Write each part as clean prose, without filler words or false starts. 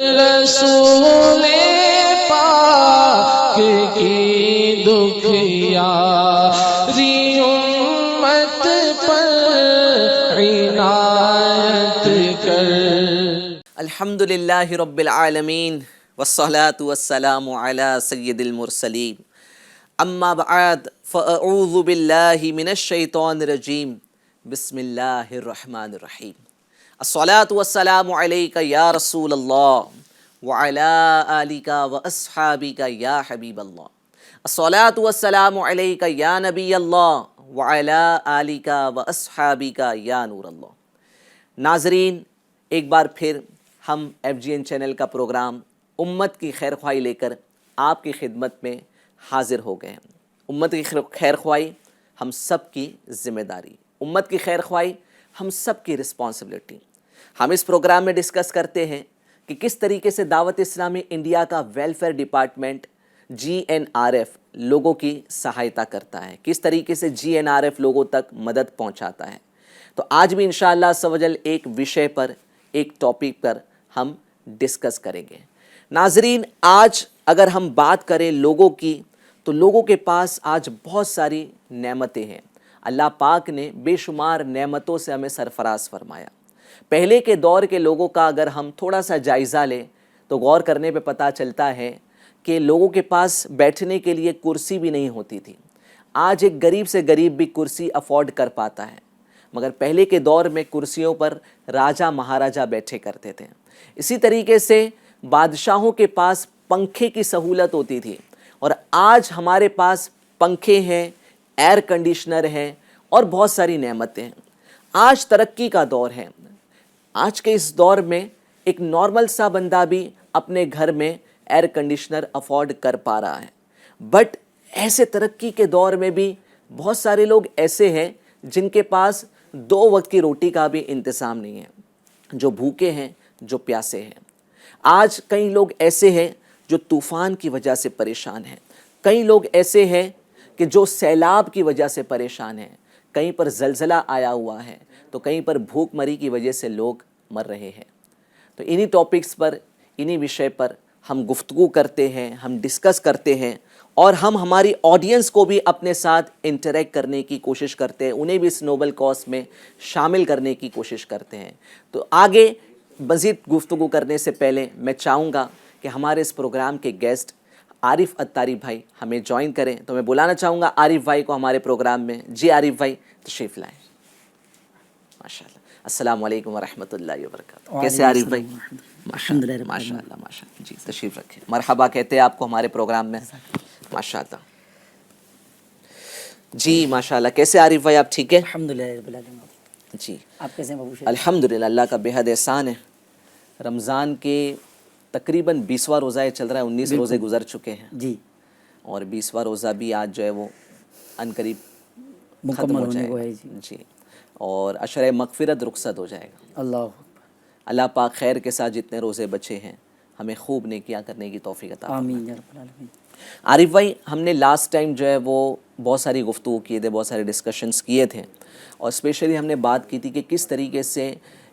रसूले पाक की दुखियारी उम्मत पर इनायत कर। अल्हम्दुलिल्लाहि रब्बिल आलमीन वस्सलातु वस्सलामु अला सय्यिदिल मुरसलीन अम्मा बअद फ़अऊज़ु बिल्लाहि मिनश शैतानिर रजीम बिस्मिल्लाहिर रहमानिर रहीम। अस्सलातु वस्सलामु अलैका या रसूलल्लाह व अला आलिका व अस्हाबिका या हबीबल्लाह। अस्सलातु वस्सलामु अलैका या नबीयल्लाह व अला आलिका व अस्हाबिका या नूरल्लाह। नाज़रीन, एक बार फिर हम FGN चैनल का प्रोग्राम उम्मत की खैर ख्वाही लेकर आपकी खिदमत में हाजिर हो गए हैं। उम्मत की खैर ख्वाही हम सब की ज़िम्मेदारी, उम्मत की खैर ख्वाही हम सब की रिस्पॉन्सिबिलिटी। हम इस प्रोग्राम में डिस्कस करते हैं कि किस तरीके से दावत इस्लामी इंडिया का वेलफेयर डिपार्टमेंट GNRF लोगों की सहायता करता है, किस तरीके से GNRF लोगों तक मदद पहुंचाता है। तो आज भी इंशाअल्लाह सवजल एक विषय पर, एक टॉपिक पर हम डिस्कस करेंगे। नाजरीन, आज अगर हम बात करें लोगों की, तो लोगों के पास आज बहुत सारी नेमतें हैं। अल्लाह पाक ने बेशुमार नेमतों से हमें सरफराज फरमाया। पहले के दौर के लोगों का अगर हम थोड़ा सा जायज़ा लें तो गौर करने पे पता चलता है कि लोगों के पास बैठने के लिए कुर्सी भी नहीं होती थी। आज एक गरीब से गरीब भी कुर्सी अफोर्ड कर पाता है, मगर पहले के दौर में कुर्सियों पर राजा महाराजा बैठे करते थे। इसी तरीके से बादशाहों के पास पंखे की सहूलत होती थी, और आज हमारे पास पंखे हैं, एयर कंडीशनर हैं और बहुत सारी नेमतें हैं। आज तरक्की का दौर है। आज के इस दौर में एक नॉर्मल सा बंदा भी अपने घर में एयर कंडीशनर अफोर्ड कर पा रहा है। बट ऐसे तरक्की के दौर में भी बहुत सारे लोग ऐसे हैं जिनके पास 2 वक्त की रोटी का भी इंतज़ाम नहीं है, जो भूखे हैं, जो प्यासे हैं। आज कई लोग ऐसे हैं जो तूफ़ान की वजह से परेशान हैं, कई लोग ऐसे हैं कि जो सैलाब की वजह से परेशान हैं, कहीं पर ज़लज़ला आया हुआ है तो कहीं पर भूखमरी की वजह से लोग मर रहे हैं। तो इन्हीं टॉपिक्स पर, इन्हीं विषय पर हम गुफ्तगू करते हैं, हम डिस्कस करते हैं, और हम हमारी ऑडियंस को भी अपने साथ इंटरेक्ट करने की कोशिश करते हैं, उन्हें भी इस नोबल कॉज में शामिल करने की कोशिश करते हैं। तो आगे मज़ीद गुफ्तगू करने से पहले मैं चाहूँगा कि हमारे इस प्रोग्राम के गेस्ट आरिफ अत्तारी भाई हमें ज्वाइन करें। तो मैं बुलाना चाहूँगा आरिफ भाई को हमारे प्रोग्राम में। जी आरिफ भाई, तशरीफ़ लाएँ। माशाअल्लाह। अस्सलाम वालेकुम वरहमतुल्लाहि वबरकातुहू। कैसे आरिफ भाई? माशाअल्लाह माशाअल्लाह माशाअल्लाह। जी तशरीफ़ रखें। मरहबा कहते हैं आपको हमारे प्रोग्राम में। माशाअल्लाह जी, माशाअल्लाह। कैसे आरिफ भाई, आप ठीक है? अल्हम्दुलिल्लाह जी, आप कैसे हैं बाबू शेख? अल्हम्दुलिल्लाह, अल्लाह का बेहद एहसान है। रमज़ान के तकरीबन 20वां रोज़ा चल रहा है, 19 रोज़े गुजर चुके हैं जी, और 20वां रोज़ा भी आज जो है वो अनकरीब ख़त्म मुकम्मल हो होने को जाएगा। है जी। जी, और अशर मग़फ़िरत रुख़सत हो जाएगा। अल्लाह अल्लाह पाक खैर के साथ जितने रोज़े बचे हैं हमें खूब नेकियां करने की तौफ़ीक़ अता फरमाए। आमीन या रब्बल आलमीन। आरिफ भाई, हमने लास्ट टाइम जो है वो बहुत सारी गुफ्तगू किए थे, बहुत सारे डिस्कशंस किए थे, और स्पेशली हमने बात की थी कि किस तरीके से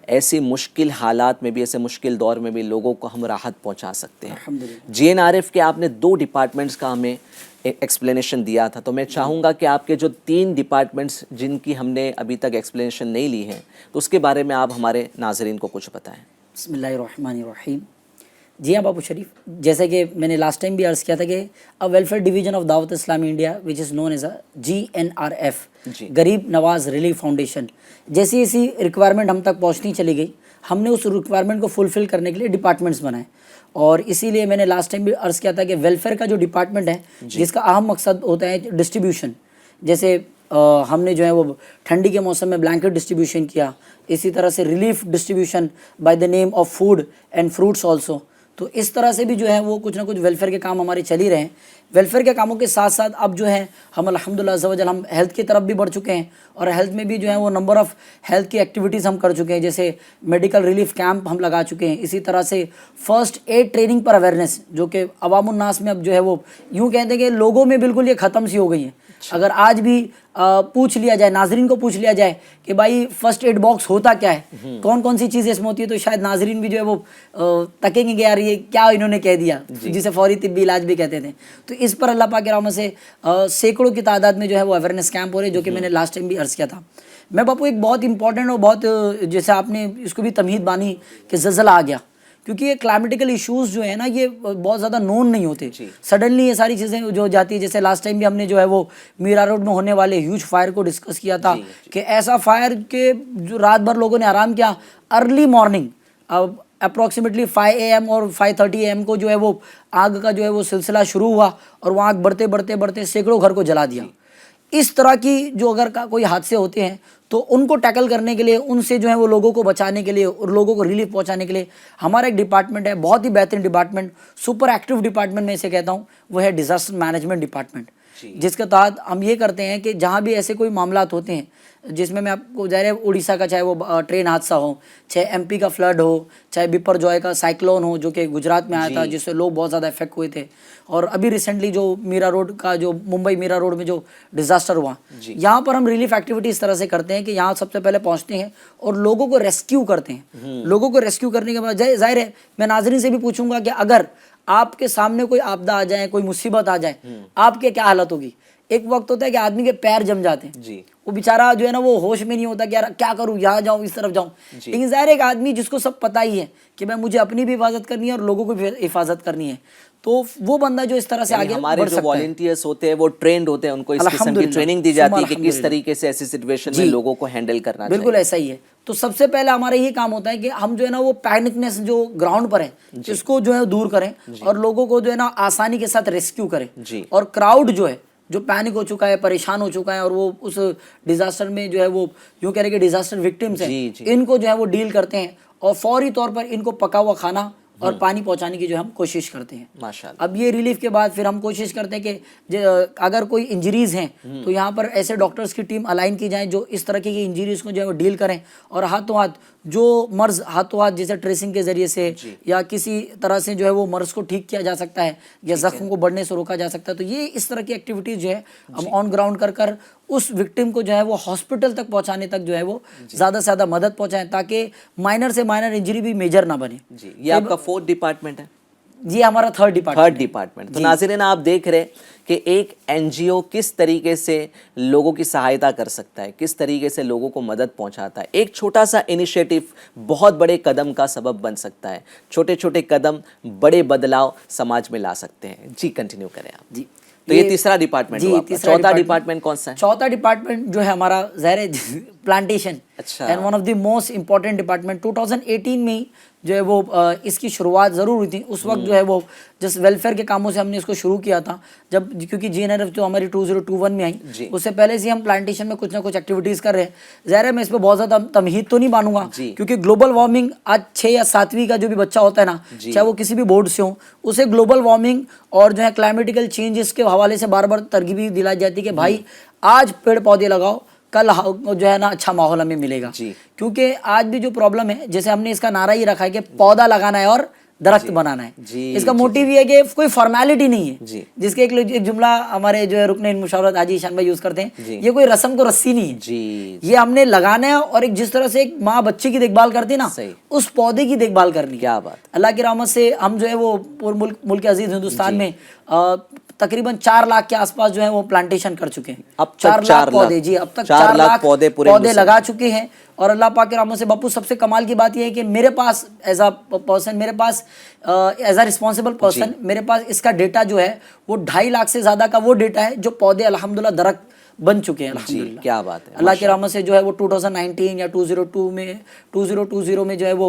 ऐसी मुश्किल हालात में भी, ऐसे मुश्किल दौर में भी लोगों को हम राहत पहुंचा सकते हैं। अल्हम्दुलिल्लाह। GNRF के आपने 2 डिपार्टमेंट्स का हमें एक्सप्लेनेशन दिया था, तो मैं चाहूँगा कि आपके जो 3 डिपार्टमेंट्स जिनकी हमने अभी तक एक्सप्लेनेशन नहीं ली है, तो उसके बारे में आप हमारे नाज़रीन को कुछ बताएँ। बिस्मिल्लाहिर्रहमानिर्रहीम। जी हाँ बाबू शरीफ, जैसे कि मैंने लास्ट टाइम भी अर्ज़ किया था कि अ welfare division of Dawat Islami India which is known as a GNRF, जी। गरीब नवाज रिलीफ फाउंडेशन, जैसी ऐसी रिक्वायरमेंट हम तक पहुँचती चली गई, हमने उस रिक्वायरमेंट को फुलफ़िल करने के लिए डिपार्टमेंट्स बनाए। और इसीलिए मैंने लास्ट टाइम भी अर्ज़ किया था कि वेलफेयर का जो डिपार्टमेंट है, जिसका अहम मकसद होता है डिस्ट्रीब्यूशन। जैसे हमने जो है वो ठंडी के मौसम में ब्लैंकेट डिस्ट्रीब्यूशन किया, इसी तरह से relief distribution by the name of food and fruits also. तो इस तरह से भी जो है वो कुछ ना कुछ वेलफेयर के काम हमारे चल ही रहे हैं। वेलफेयर के कामों के साथ साथ अब जो है हम अल्हम्दुलिल्लाह अज़्ज़ा वजल हम हेल्थ की तरफ भी बढ़ चुके हैं, और हेल्थ में भी जो है वो नंबर ऑफ़ हेल्थ की एक्टिविटीज़ हम कर चुके हैं। जैसे मेडिकल रिलीफ कैंप हम लगा चुके हैं, इसी तरह से फ़र्स्ट एड ट्रेनिंग पर अवेयरनेस, जो कि अवामुन्नास में अब जो है वो यूँ कहते हैं कि लोगों में बिल्कुल ये ख़त्म सी हो गई है। अगर आज भी पूछ लिया जाए, नाजरीन को पूछ लिया जाए कि भाई फर्स्ट एड बॉक्स होता क्या है, कौन कौन सी चीज़ें इसमें होती है, तो शायद नाजरीन भी जो है वो तकेंगे कि यार ये क्या इन्होंने कह दिया, जिसे फौरी तिब्बी इलाज भी कहते थे। तो इस पर अल्लाह पाक की रहमत से सैकड़ों की तादाद में जो है वो अवेयरनेस कैंप हो रहे हैं, जो कि मैंने लास्ट टाइम भी अर्ज़ किया था। मैं बापू एक बहुत इंपॉर्टेंट और बहुत जैसे आपने इसको भी तमहीद बानी कि ज़लज़ला आ गया, क्योंकि ये क्लाइमेटिकल इश्यूज़ जो है ना ये बहुत ज़्यादा नोन नहीं होते, सडनली ये सारी चीज़ें जो जाती है। जैसे लास्ट टाइम भी हमने जो है वो मीरा रोड में होने वाले ह्यूज फायर को डिस्कस किया था कि ऐसा फायर के जो रात भर लोगों ने आराम किया, अर्ली मॉर्निंग अप्रॉक्सीमेटली 5 AM और 5:30 AM को जो है वो आग का जो है वो सिलसिला शुरू हुआ और वो आग बढ़ते बढ़ते बढ़ते सैकड़ों घर को जला दिया। इस तरह की जो अगर कोई हादसे होते हैं तो उनको टैकल करने के लिए, उनसे जो है वो लोगों को बचाने के लिए और लोगों को रिलीफ पहुंचाने के लिए हमारा एक डिपार्टमेंट है, बहुत ही बेहतरीन डिपार्टमेंट, सुपर एक्टिव डिपार्टमेंट मैं इसे कहता हूँ, वो है डिज़ास्टर मैनेजमेंट डिपार्टमेंट, जिसके तहत हम ये करते हैं कि जहाँ भी ऐसे कोई मामलात होते हैं जिसमें मैं आपको ज़ाहिर है उड़ीसा का चाहे वो ट्रेन हादसा हो, चाहे MP का फ्लड हो, चाहे बिपरजॉय का साइक्लोन हो जो कि गुजरात में आया था जिससे लोग बहुत ज़्यादा इफेक्ट हुए थे, और अभी रिसेंटली जो मीरा रोड का जो मुंबई मीरा रोड में जो डिज़ास्टर हुआ, यहाँ पर हम रिलीफ एक्टिविटी इस तरह से करते हैं कि यहाँ सबसे पहले पहुँचते हैं और लोगों को रेस्क्यू करते हैं। लोगों को रेस्क्यू करने के बाद जाहिर है मैं नाज़रीन से भी पूछूंगा कि अगर आपके सामने कोई आपदा आ जाए, कोई मुसीबत आ जाए, आपके क्या हालत होगी। एक वक्त होता है कि आदमी के पैर जम जाते हैं जी, वो बेचारा जो है ना वो होश में नहीं होता कि यार क्या करूँ, यहाँ जाऊँ इस तरफ जाऊँ। लेकिन ज़ाहिर एक आदमी जिसको सब पता ही है कि मैं मुझे अपनी भी हिफाजत करनी है और लोगों की भी हिफाजत करनी है, तो वो बंदा जो इस तरह से आगे हमारे जो वॉलंटियर्स होते हैं वो ट्रेंड होते हैं, उनको इस किस्म की ट्रेनिंग दी जाती है कि किस तरीके से ऐसी सिचुएशन में लोगों को हैंडल करना चाहिए। बिल्कुल ऐसा ही है। तो सबसे पहले हमारा ये काम होता है कि हम जो है ना वो पैनिकनेस जो ग्राउंड पर है इसको जो है दूर करें और लोगों को जो है ना आसानी के साथ रेस्क्यू करें, और क्राउड जो है जो पैनिक हो चुका है, परेशान हो चुका है और वो उस डिजास्टर में जो है वो यूँ कह रहे कि डिजास्टर विक्टिम्स हैं, इनको जो है वो डील करते हैं और फौरी तौर पर इनको पका हुआ खाना और पानी पहुंचाने की जो हम कोशिश करते हैं माशाअल्लाह। अब ये रिलीफ के बाद फिर हम कोशिश करते हैं कि अगर कोई इंजरीज हैं तो यहाँ पर ऐसे डॉक्टर्स की टीम अलाइन की जाए जो इस तरह की इंजरीज को जो है वो डील करें, और हाथों हाथ जो मर्ज हाथों हाथ जैसे ट्रेसिंग के जरिए से या किसी तरह से जो है वो मर्ज को ठीक किया जा सकता है या जख्म को बढ़ने से रोका जा सकता है। तो ये इस तरह की एक्टिविटीज जो है हम ऑन ग्राउंड कर उस विक्टिम को जो है वो हॉस्पिटल तक पहुंचाने तक जो है वो ज़्यादा से ज़्यादा मदद पहुंचाएं ताकि माइनर से माइनर इंजरी भी मेजर ना बने। जी, ये आपका 4th डिपार्टमेंट है? ये हमारा 3rd डिपार्टमेंट। तो नाज़रीन आप देख रहे कि एक NGO किस तरीके से लोगों की सहायता कर सकता है, किस तरीके से लोगों को मदद पहुंचाता है। एक छोटा सा इनिशिएटिव बहुत बड़े कदम का सबब बन सकता है। छोटे छोटे कदम बड़े बदलाव समाज में ला सकते हैं। जी कंटिन्यू करें आप। जी, तो ये तीसरा डिपार्टमेंट हुआ। चौथा डिपार्टमेंट कौन सा है? चौथा डिपार्टमेंट जो है हमारा ज़ाहिर है plantation, and one of the most important department. 2018 में ही जो है वो इसकी शुरुआत ज़रूर हुई थी। उस वक्त जो है वो जस्ट वेलफेयर के कामों से हमने इसको शुरू किया था, जब क्योंकि GNRF जो हमारी 2021 में आई उससे पहले से हम प्लांटेशन में कुछ ना कुछ एक्टिविटीज़ कर रहे हैं। ज़ाहिर है मैं इस पर बहुत ज़्यादा तमहीद तो नहीं मानूंगा क्योंकि ग्लोबल वार्मिंग आज 6 या 7वीं का जो भी बच्चा होता है ना, चाहे वो किसी भी बोर्ड से हो, उसे ग्लोबल वार्मिंग और जो है क्लाइमेटिकल चेंजेस के हवाले से बार बार तरगीब दिलाई जाती है कि भाई आज पेड़ पौधे लगाओ, कल जो है ना अच्छा माहौल हमें मिलेगा। क्योंकि आज भी जो प्रॉब्लम है, जैसे हमने इसका नारा ही रखा है कि पौधा लगाना है और दरख्त बनाना है। इसका मोटिव ये है कि कोई फॉर्मेलिटी नहीं है, जिसके एक जुमला हमारे जो है रुकने मुशावरत हाजी ईशान भाई यूज करते हैं, ये कोई रस्म को रस्सी नहीं है, ये हमने लगाना है। और एक जिस तरह से एक माँ बच्चे की देखभाल करती है ना, उस पौधे की देखभाल करनी है। क्या बात। अल्लाह की रहमत से हम जो है वो पूरे मुल्क अजीज हिंदुस्तान में तकरीबन 4 लाख के आसपास जो है वो प्लांटेशन कर चुके हैं। अब 4 लाख पौधे, जी अब तक 4 लाख पौधे लगा चुके हैं। और अल्लाह पाक के रहमत से बापू सबसे कमाल की बात यह है कि मेरे पास एज अ पर्सन, मेरे पास एज अ रिस्पॉन्सिबल पर्सन, मेरे पास इसका डेटा जो है वो 2.5 लाख से ज़्यादा का वो डेटा है जो पौधे अल्हम्दुलिल्लाह दरख्त बन चुके हैं अल्हम्दुलिल्लाह। क्या बात है। अल्लाह की रहमत से जो है वो 2019 या 2020 में जो है वो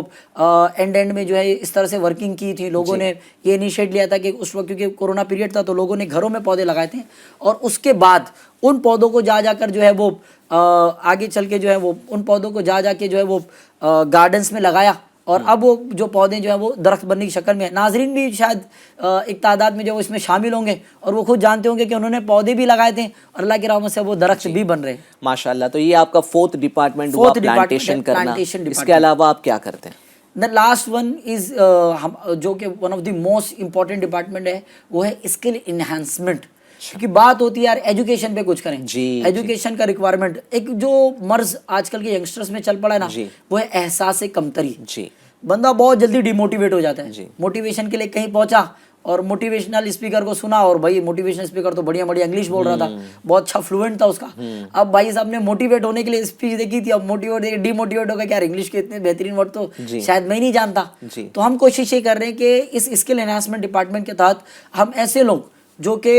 एंड में जो है इस तरह से वर्किंग की थी। लोगों ने ये इनिशिएट लिया था कि उस वक्त क्योंकि कोरोना पीरियड था तो लोगों ने घरों में पौधे लगाए थे, और उसके बाद उन पौधों को जाकर जो है वो आगे चल के जो है वो उन पौधों को जाके जो है वो गार्डन्स में लगाया, और अब वो जो पौधे जो है वो दरख्त बनने की शक्ल में है। नाजरीन भी शायद एक तादाद में जो इसमें शामिल होंगे और वो खुद जानते होंगे कि उन्होंने पौधे भी लगाए थे और अल्लाह की रहमत से वो दरख्त भी बन रहे हैं माशाल्लाह। तो ये आपका 4th डिपार्टमेंट हुआ, प्लांटेशन करना। इसके अलावा आप क्या करते हैं? द लास्ट वन इज जो कि one of the most important department है, वो है स्किल इन्हांसमेंट। क्योंकि बात होती है यार एजुकेशन पे कुछ करें। जी, एजुकेशन का रिक्वायरमेंट, एक जो मर्ज आजकल के यंगस्टर्स में चल पड़ा है ना, वो है एहसास कमतरी। जी बंदा बहुत जल्दी डिमोटिवेट हो जाता जी। है। मोटिवेशन के लिए कहीं पहुंचा और मोटिवेशनल स्पीकर को सुना, और भाई मोटिवेशनल स्पीकर तो बढ़िया बढ़िया इंग्लिश बोल रहा था, बहुत अच्छा फ्लुएंट था उसका। अब भाई साहब ने मोटिवेट होने के लिए स्पीच देखी थी, अब मोटिवेट देखिए डिमोटिवेट हो गया कि यार इंग्लिश के इतने बेहतरीन वर्ड तो शायद मैं ही नहीं जानता। जी। तो हम कोशिश ये कर रहे हैं कि इस स्किल एनहांसमेंट डिपार्टमेंट के तहत हम ऐसे लोग जो कि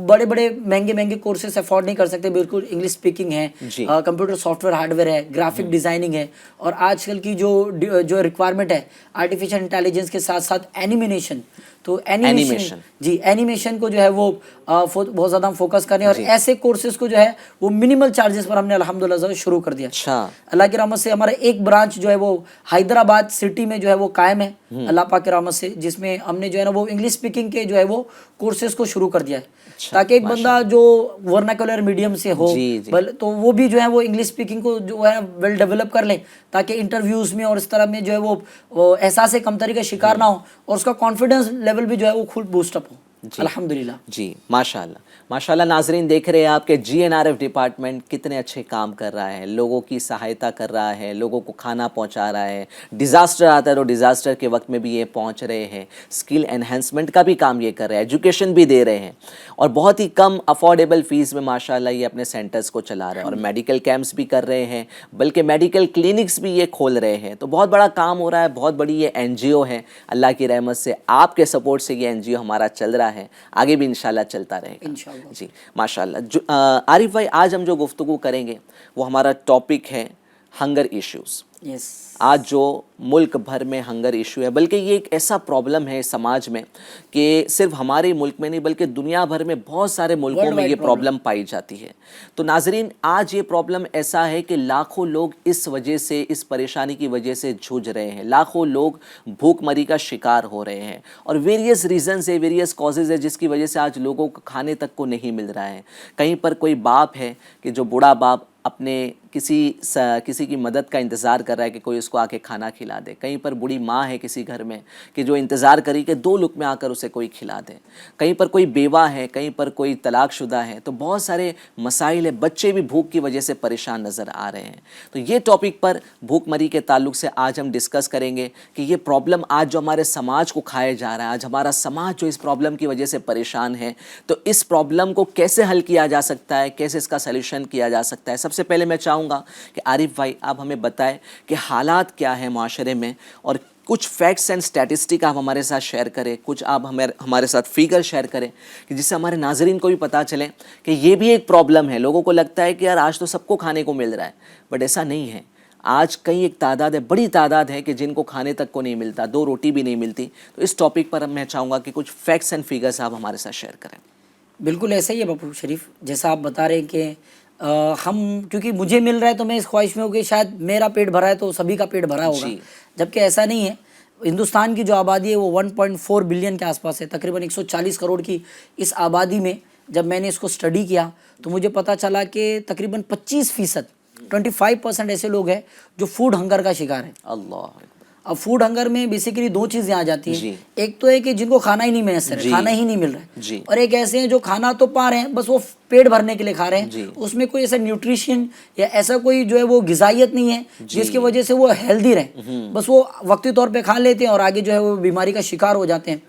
बड़े बड़े महंगे महंगे कोर्सेस अफोर्ड नहीं कर सकते, बिल्कुल इंग्लिश स्पीकिंग है, कंप्यूटर सॉफ्टवेयर हार्डवेयर है, ग्राफिक डिजाइनिंग है, और आजकल की जो रिक्वायरमेंट है आर्टिफिशियल इंटेलिजेंस के साथ साथ एनिमेशन, तो एनिमेशन जी, एनिमेशन को जो है वो बहुत ज़्यादा हम फोकस कर रहे हैं, और ऐसे कोर्सेज को जो है वो मिनिमल चार्जेस पर हमने अल्हम्दुलिल्लाह शुरू कर दिया। अच्छा, अल्लाह की रहमत से हमारा एक ब्रांच जो है वो हैदराबाद सिटी में जो है वो कायम है, अल्लाह पाक की रहमत से, जिसमें हमने जो है ना वो इंग्लिश स्पीकिंग के जो है वो कोर्सेज को शुरू कर दिया है। ताकि एक बंदा जो वर्नाकुलर मीडियम से हो तो वो भी जो है वो इंग्लिश स्पीकिंग को जो है वेल डेवलप कर ले, ताकि इंटरव्यूज में और इस तरह में जो है वो एहसास कमतरी का शिकार ना हो, और उसका कॉन्फिडेंस लेवल भी जो है वो खुद बूस्टअप हो। अल्हम्दुलिल्लाह जी, माशाल्लाह माशाल्लाह। नाजरीन देख रहे हैं आपके GNRF डिपार्टमेंट कितने अच्छे काम कर रहा है, लोगों की सहायता कर रहा है, लोगों को खाना पहुंचा रहा है, डिज़ास्टर आता है तो डिज़ास्टर के वक्त में भी ये पहुंच रहे हैं, स्किल एनहेंसमेंट का भी काम ये कर रहे हैं, एजुकेशन भी दे रहे हैं, और बहुत ही कम अफोर्डेबल फीस में माशाल्लाह ये अपने सेंटर्स को चला रहे हैं, और मेडिकल कैंप्स भी कर रहे हैं, बल्कि मेडिकल क्लिनिक्स भी ये खोल रहे हैं। तो बहुत बड़ा काम हो रहा है, बहुत बड़ी ये NGO है। अल्लाह की रहमत से, आपके सपोर्ट से ये NGO हमारा चल रहा है, आगे भी इंशाल्लाह चलता रहेगा जी, माशाल्लाह। आरिफ भाई, आज हम जो गुफ्तगू करेंगे वो हमारा टॉपिक है हंगर इश्यूज़। आज जो मुल्क भर में हंगर इशू है, बल्कि ये एक ऐसा प्रॉब्लम है समाज में कि सिर्फ हमारे मुल्क में नहीं बल्कि दुनिया भर में बहुत सारे मुल्कों में ये प्रॉब्लम पाई जाती है। तो नाजरीन, आज ये प्रॉब्लम ऐसा है कि लाखों लोग इस वजह से, इस परेशानी की वजह से जूझ रहे हैं, लाखों लोग भूखमरी का शिकार हो रहे हैं, और वेरियस रीज़न्स है, वेरियस कॉजेज़ है जिसकी वजह से आज लोगों को खाने तक को नहीं मिल रहा है। कहीं पर कोई बाप है कि जो बूढ़ा बाप अपने किसी की मदद का इंतज़ार कर रहा है कि कोई उसको आके खाना खिला दे। कहीं पर बूढ़ी माँ है किसी घर में कि जो इंतज़ार करी कि 2 लुक़मे आकर उसे कोई खिला दे। कहीं पर कोई बेवा है, कहीं पर कोई तलाकशुदा है। तो बहुत सारे मसाइल है, बच्चे भी भूख की वजह से परेशान नज़र आ रहे हैं। तो ये टॉपिक पर भूखमरी के ताल्लुक़ से आज हम डिस्कस करेंगे कि ये प्रॉब्लम आज जो हमारे समाज को खाया जा रहा है, आज हमारा समाज जो इस प्रॉब्लम की वजह से परेशान है, तो इस प्रॉब्लम को कैसे हल किया जा सकता है, कैसे इसका सल्यूशन किया जा सकता है। सबसे पहले मैं चाहूँगा कि आरिफ भाई आप हमें बताएं कि हालात क्या हैं माशरे में, और कुछ फैक्ट्स एंड स्टैटिस्टिक आप हमारे साथ शेयर करें, कुछ आप हमारे साथ फिगर शेयर करें कि जिससे हमारे नाजरीन को भी पता चले कि ये भी एक प्रॉब्लम है। लोगों को लगता है कि यार आज तो सबको खाने को मिल रहा है, बट ऐसा नहीं है। आज कई एक तादाद है, बड़ी तादाद है कि जिनको खाने तक को नहीं मिलता, 2 रोटी भी नहीं मिलती। तो इस टॉपिक पर मैं चाहूँगा कि कुछ फैक्ट्स एंड फिगर्स आप हमारे साथ शेयर करें। बिल्कुल ऐसा ही है बापू शरीफ, जैसा आप बता रहे हैं कि हम, क्योंकि मुझे मिल रहा है तो मैं इस ख्वाहिश में हूँ कि शायद मेरा पेट भरा है तो सभी का पेट भरा होगा, जबकि ऐसा नहीं है। हिंदुस्तान की जो आबादी है वो 1.4 बिलियन के आसपास है, तकरीबन 140 करोड़ की इस आबादी में जब मैंने इसको स्टडी किया तो मुझे पता चला कि तकरीबन 25%, 25% ऐसे लोग हैं जो फूड हंगर का शिकार है। अल्लाह। अब फूड हंगर में बेसिकली 2 चीज़ें आ जाती हैं। एक तो है कि जिनको खाना ही नहीं मैसर है, खाना ही नहीं मिल रहा है, और एक ऐसे हैं जो खाना तो पा रहे हैं, बस वो पेट भरने के लिए खा रहे हैं, उसमें कोई ऐसा न्यूट्रिशन या ऐसा कोई जो है वो गिजाइत नहीं है जिसकी वजह से वो हेल्दी रहे, बस वो वक्ती तौर पे खा लेते हैं और आगे जो है वो बीमारी का शिकार हो जाते हैं।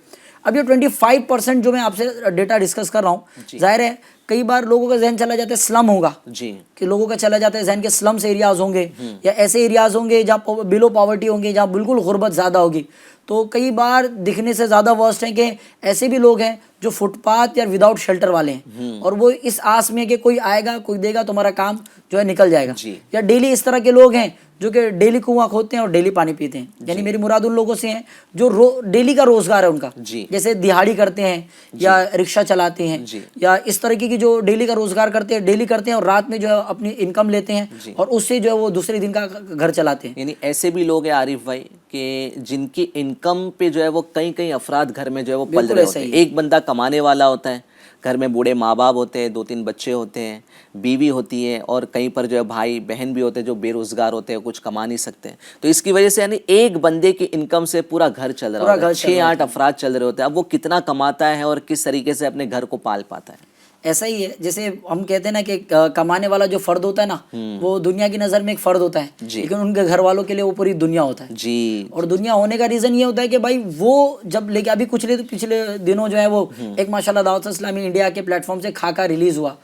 अब ये 25% जो मैं आपसे डेटा डिस्कस कर रहा हूँ, जाहिर है कई बार लोगों का जहन चला जाता है स्लम होगा जी, कि लोगों का चला जाता है जहन के स्लम्स एरियाज होंगे या ऐसे एरियाज होंगे जहाँ बिलो पॉवर्टी होंगे, जहाँ बिल्कुल गुर्बत ज़्यादा होगी। तो कई बार दिखने से ज़्यादा वर्स्ट है कि ऐसे भी लोग हैं जो फुटपाथ या विदाउट शेल्टर वाले हैं, और वो इस आस में कि कोई आएगा कोई देगा तो हमारा काम जो है निकल जाएगा। या डेली इस तरह के लोग हैं जो कि डेली कुआं खोदते हैं और डेली पानी पीते हैं, यानी मेरी मुराद उन लोगों से हैं जो डेली का रोजगार है उनका, जैसे दिहाड़ी करते हैं या रिक्शा चलाते हैं या इस तरीके की जो डेली का रोजगार डेली करते हैं और रात में जो है अपनी इनकम लेते हैं और उससे जो है वो दूसरे दिन का घर चलाते हैं। यानी ऐसे भी लोग हैं आरिफ भाई कि जिनकी इनकम पे जो है वो कई अफराद घर में जो है वो पल रहे होते हैं। एक बंदा कमाने वाला होता है, घर में बूढ़े माँ बाप होते हैं, 2-3 बच्चे होते हैं, बीवी होती है, और कहीं पर जो है भाई बहन भी होते हैं जो बेरोजगार होते हैं, कुछ कमा नहीं सकते। तो इसकी वजह से यानी एक बंदे की इनकम से पूरा घर चल रहा होता है, 6-8 अफराद चल रहे होते हैं। अब वो कितना कमाता है और किस तरीके से अपने घर को पाल पाता है? ऐसा ही है जैसे हम कहते हैं ना कि कमाने वाला जो फर्द होता है ना, वो दुनिया की नज़र में एक फर्द होता है, जी। लेकिन उनके घर वालों के लिए वो पूरी दुनिया होता है। जी और दुनिया होने का रीज़न ये होता है कि भाई वो जब लेके अभी पिछले दिनों जो है वो एक माशाल्लाह दावत इस्लामी इंडिया के प्लेटफॉर्म से खाका रिलीज़ हुआ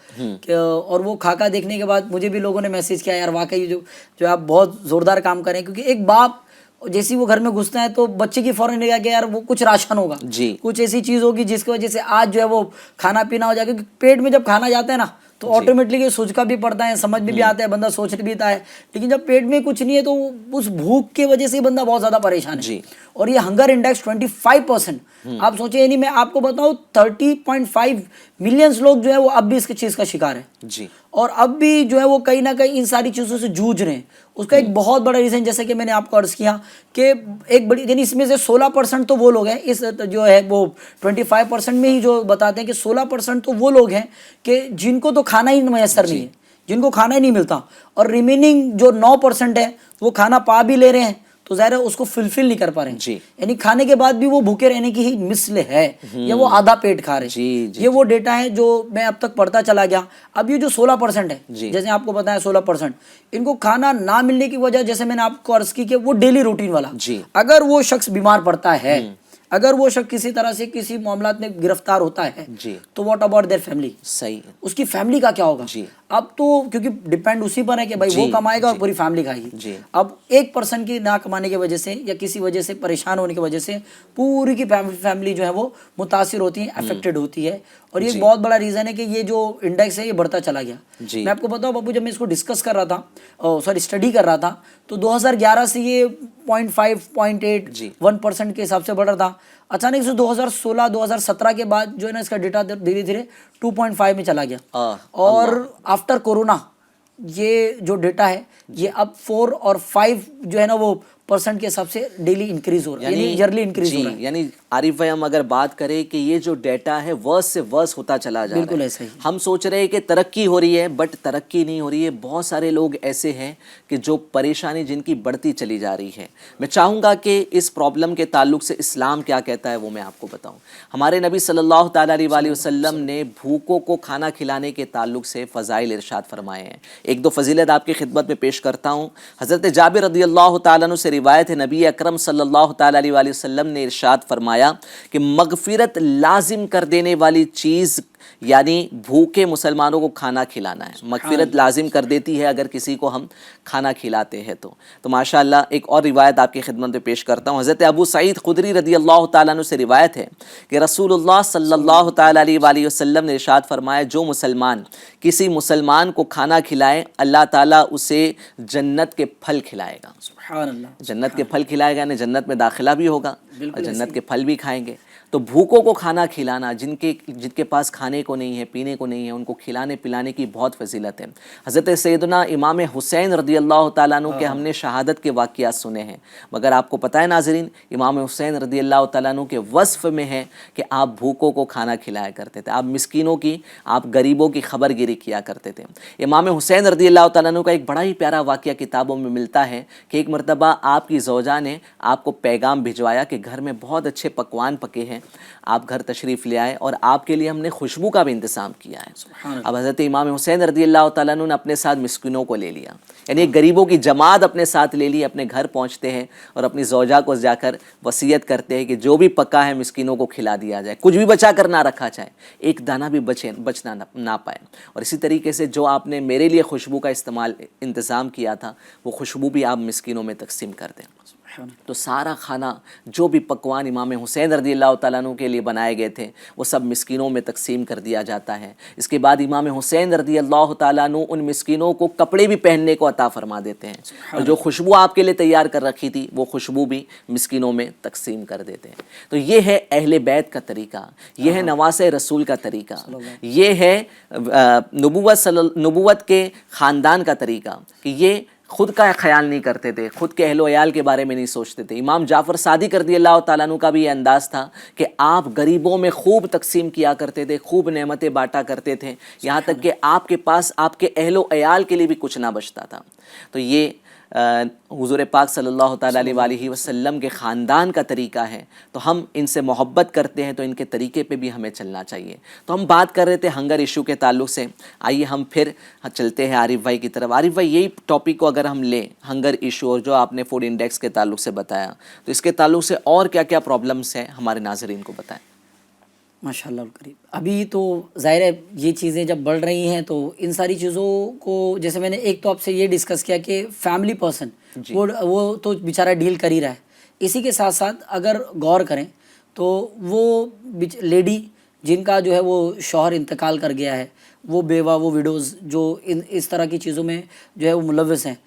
और वो खाका देखने के बाद मुझे भी लोगों ने मैसेज किया, यार वाकई जो आप बहुत ज़ोरदार काम करें, क्योंकि एक बाप जैसे ही वो घर में घुसता है तो बच्चे की फौरन निगाह के यार वो कुछ राशन होगा, जी। कुछ ऐसी चीज़ होगी जिसकी वजह से आज जो है वो खाना पीना हो जाएगा, क्योंकि पेट में जब खाना जाता है ना तो ऑटोमेटिकली सोच का भी पड़ता है, समझ में भी आता है, बंदा सोच भी आता है, लेकिन जब पेट में कुछ नहीं है तो उस भूख की वजह से बंदा बहुत ज़्यादा परेशान है। और ये हंगर इंडेक्स 25%, आप सोचिए, यानी मैं आपको बताऊं 30.5 मिलियंस लोग जो है वो अब भी इसकी चीज़ का शिकार है जी। और अब भी जो है वो कहीं ना कहीं इन सारी चीज़ों से जूझ रहे हैं। उसका एक बहुत बड़ा रीज़न, जैसे कि मैंने आपको अर्ज किया कि एक बड़ी, यानी इसमें से 16% तो वो लोग हैं, इस जो है वो 25% में ही जो बताते हैं कि 16% तो वो लोग हैं कि जिनको तो खाना ही मैसर नहीं है, जिनको खाना ही नहीं मिलता, और रिमेनिंग जो 9% है वो खाना पा भी ले रहे हैं तो ज़ाहिर है उसको फुलफिल नहीं कर पा रहे हैं, यानी खाने के बाद भी वो भूखे रहने की ही मिसल है, या वो आधा पेट खा रहे हैं। ये वो डेटा है जो मैं अब तक पढ़ता चला गया। अब ये जो 16% है, जैसे आपको बताया 16%, इनको खाना ना मिलने की वजह, जैसे मैंने आपको अर्ज की कि वो डेली रूटीन वाला, अगर वो शख्स बीमार पड़ता है, अगर वो शख्स किसी तरह से किसी मामलात में गिरफ्तार होता है तो व्हाट अबाउट देयर फैमिली, सही है, उसकी फैमिली का क्या होगा? अब तो क्योंकि डिपेंड उसी पर है कि भाई वो कमाएगा और पूरी फैमिली खाएगी। अब एक पर्सन की ना कमाने की वजह से या किसी वजह से परेशान होने की वजह से पूरी की फैमिली जो है वो मुतासिर होती है, अफेक्टेड होती है, और ये एक बहुत बड़ा रीज़न है कि ये जो इंडेक्स है ये बढ़ता चला गया। मैं आपको बताऊं बाबू, जब मैं इसको डिस्कस कर रहा था, स्टडी कर रहा था, तो 2011 से ये 0.5, 0.8, 1% के हिसाब से बढ़ रहा था। अचानक से 2016-2017 के बाद जो है ना इसका डेटा धीरे धीरे 2.5 में चला गया, और आफ्टर कोरोना ये जो डेटा है ये अब 4 और 5 जो है ना वो % के हिसाब से डेली इंक्रीज हो रहा है, यानी ईयरली इंक्रीज हो रहा है। यानी आरिफ भाई, हम अगर बात करें कि ये जो डेटा है वर्स से वर्स होता चला जा रहा है। बिल्कुल ऐसा ही। हम सोच रहे हैं कि तरक्की हो रही है, बट तरक्की नहीं हो रही है। बहुत सारे लोग ऐसे हैं कि जो परेशानी जिनकी बढ़ती चली जा रही है। मैं चाहूँगा कि इस प्रॉब्लम के ताल्लुक से इस्लाम क्या कहता है वो मैं आपको बताऊँ। हमारे नबी सल्लल्लाहु अलैहि वसल्लम ने भूखों को खाना खिलाने के ताल्लुक से फ़ज़ाइल इरशाद फरमाए हैं। एक दो फजीलत आपकी खिदमत में पेश करता हूँ। हज़रत जाबिर रज़ियल्लाहु ताला अन्हु से रिवायत है, नबी अकरम सल्लल्लाहु अलैहि वसल्लम ने इरशाद फरमाया कि मगफिरत लाजिम कर देने वाली चीज़ यानी भूखे मुसलमानों को खाना खिलाना है। मगफिरत लाजिम कर देती है अगर किसी को हम खाना खिलाते हैं तो माशाअल्लाह एक और रिवायत आपकी खिदमत में पेश करता हूँ। हज़रत अबू सईद खुदरी रज़ियल्लाहु ताला अन्हु से रिवायत है कि रसूलुल्लाह सल्लल्लाहु अलैहि वसल्लम ने इरशाद फरमाया, जो मुसलमान किसी मुसलमान को खाना खिलाए अल्लाह ताला उसे जन्नत के फल खिलाएगा। जन्नत के फल खिलाएगा, यानी जन्नत में दाखिला भी होगा और जन्नत के फल भी खाएंगे। तो भूखों को खाना खिलाना, जिनके पास खाने को नहीं है, पीने को नहीं है, उनको खिलाने पिलाने की बहुत फजीलत है। हज़रत सैयदना इमाम हुसैन रज़ियल्लाहु ताला अन्हु के हमने शहादत के वाक़ियात सुने हैं, मगर आपको पता है नाज़रीन, इमाम हुसैन रज़ियल्लाहु ताला अन्हु के वस्फ़ में है कि आप भूखों को खाना खिलाया करते थे, आप मिस्कीनों की, आप गरीबों की खबरगिरी किया करते थे। इमाम हुसैन रज़ियल्लाहु ताला अन्हु का एक बड़ा ही प्यारा वाक़िया किताबों में मिलता है कि एक मरतबा आपकी ज़ौजा ने आपको पैगाम भिजवाया कि घर में बहुत अच्छे पकवान पके हैं, आप घर तशरीफ़ ले आए और आपके लिए हमने खुशबू का भी इंतज़ाम किया है। अब हज़रत इमाम हुसैन रज़ियल्लाहु ताला अन्हु ने अपने साथ मिस्किनों को ले लिया, यानी गरीबों की जमात अपने साथ ले ली। अपने घर पहुँचते हैं और अपनी ज़ौजा को जाकर वसीयत करते हैं कि जो भी पका है मिस्किनों को खिला दिया जाए, कुछ भी बचा कर ना रखा जाए, एक दाना भी बचना ना पाए। और इसी तरीके से जो आपने मेरे लिए खुशबू का इंतज़ाम किया था वो खुशबू भी आप मिस्किनों में तकसीम कर दें। तो सारा खाना, जो भी पकवान इमाम हुसैन रज़ियल्लाहु ताला अन्हु के लिए बनाए गए थे वो सब मिस्किनों में तकसीम कर दिया जाता है। इसके बाद इमाम हुसैन रज़ियल्लाहु ताला अन्हु उन मिस्किनों को कपड़े भी पहनने को अता फरमा देते हैं, और जो खुशबू आपके लिए तैयार कर रखी थी वो खुशबू भी मिस्किनों में तकसीम कर देते हैं। तो ये है अहले बैत का तरीका, ये है नवासे रसूल का तरीका, ये है नबूवत के ख़ानदान का तरीका कि ये खुद का ख्याल नहीं करते थे, खुद के अहलो अयाल के बारे में नहीं सोचते थे। इमाम जाफ़र सादिक रज़ियल्लाहु ताला अन्हु का भी ये अंदाज़ था कि आप गरीबों में खूब तकसीम किया करते थे, खूब नेमतें बांटा करते थे, यहाँ तक कि आपके पास आपके अहलो अयाल के लिए भी कुछ ना बचता था। तो ये हुज़ूर पाक सल्लल्लाहु ताला अलैहि वसल्लम के ख़ानदान का तरीका है, तो हम इनसे मोहब्बत करते हैं, तो इनके तरीके पे भी हमें चलना चाहिए। तो हम बात कर रहे थे हंगर इशू के ताल्लुक़ से, आइए हम फिर चलते हैं आरिफ भाई की तरफ। आरिफ भाई, यही टॉपिक को अगर हम लें, हंगर इशू और जो आपने फूड इंडेक्स के ताल्लुक़ से बताया, तो इसके ताल्लुक़ से और क्या क्या प्रॉब्लम्स हैं हमारे नाज़रीन को बताएं। माशाल्लाह करीब अभी तो ज़ाहिर है ये चीज़ें जब बढ़ रही हैं तो इन सारी चीज़ों को, जैसे मैंने एक तो आपसे ये डिस्कस किया कि फैमिली पर्सन वो तो बेचारा डील कर ही रहा है, इसी के साथ साथ अगर गौर करें तो वो लेडी जिनका जो है वो शौहर इंतकाल कर गया है, वो बेवा, वो विडोज़ जो इस तरह की चीज़ों में जो है वो मुलव्वस हैं,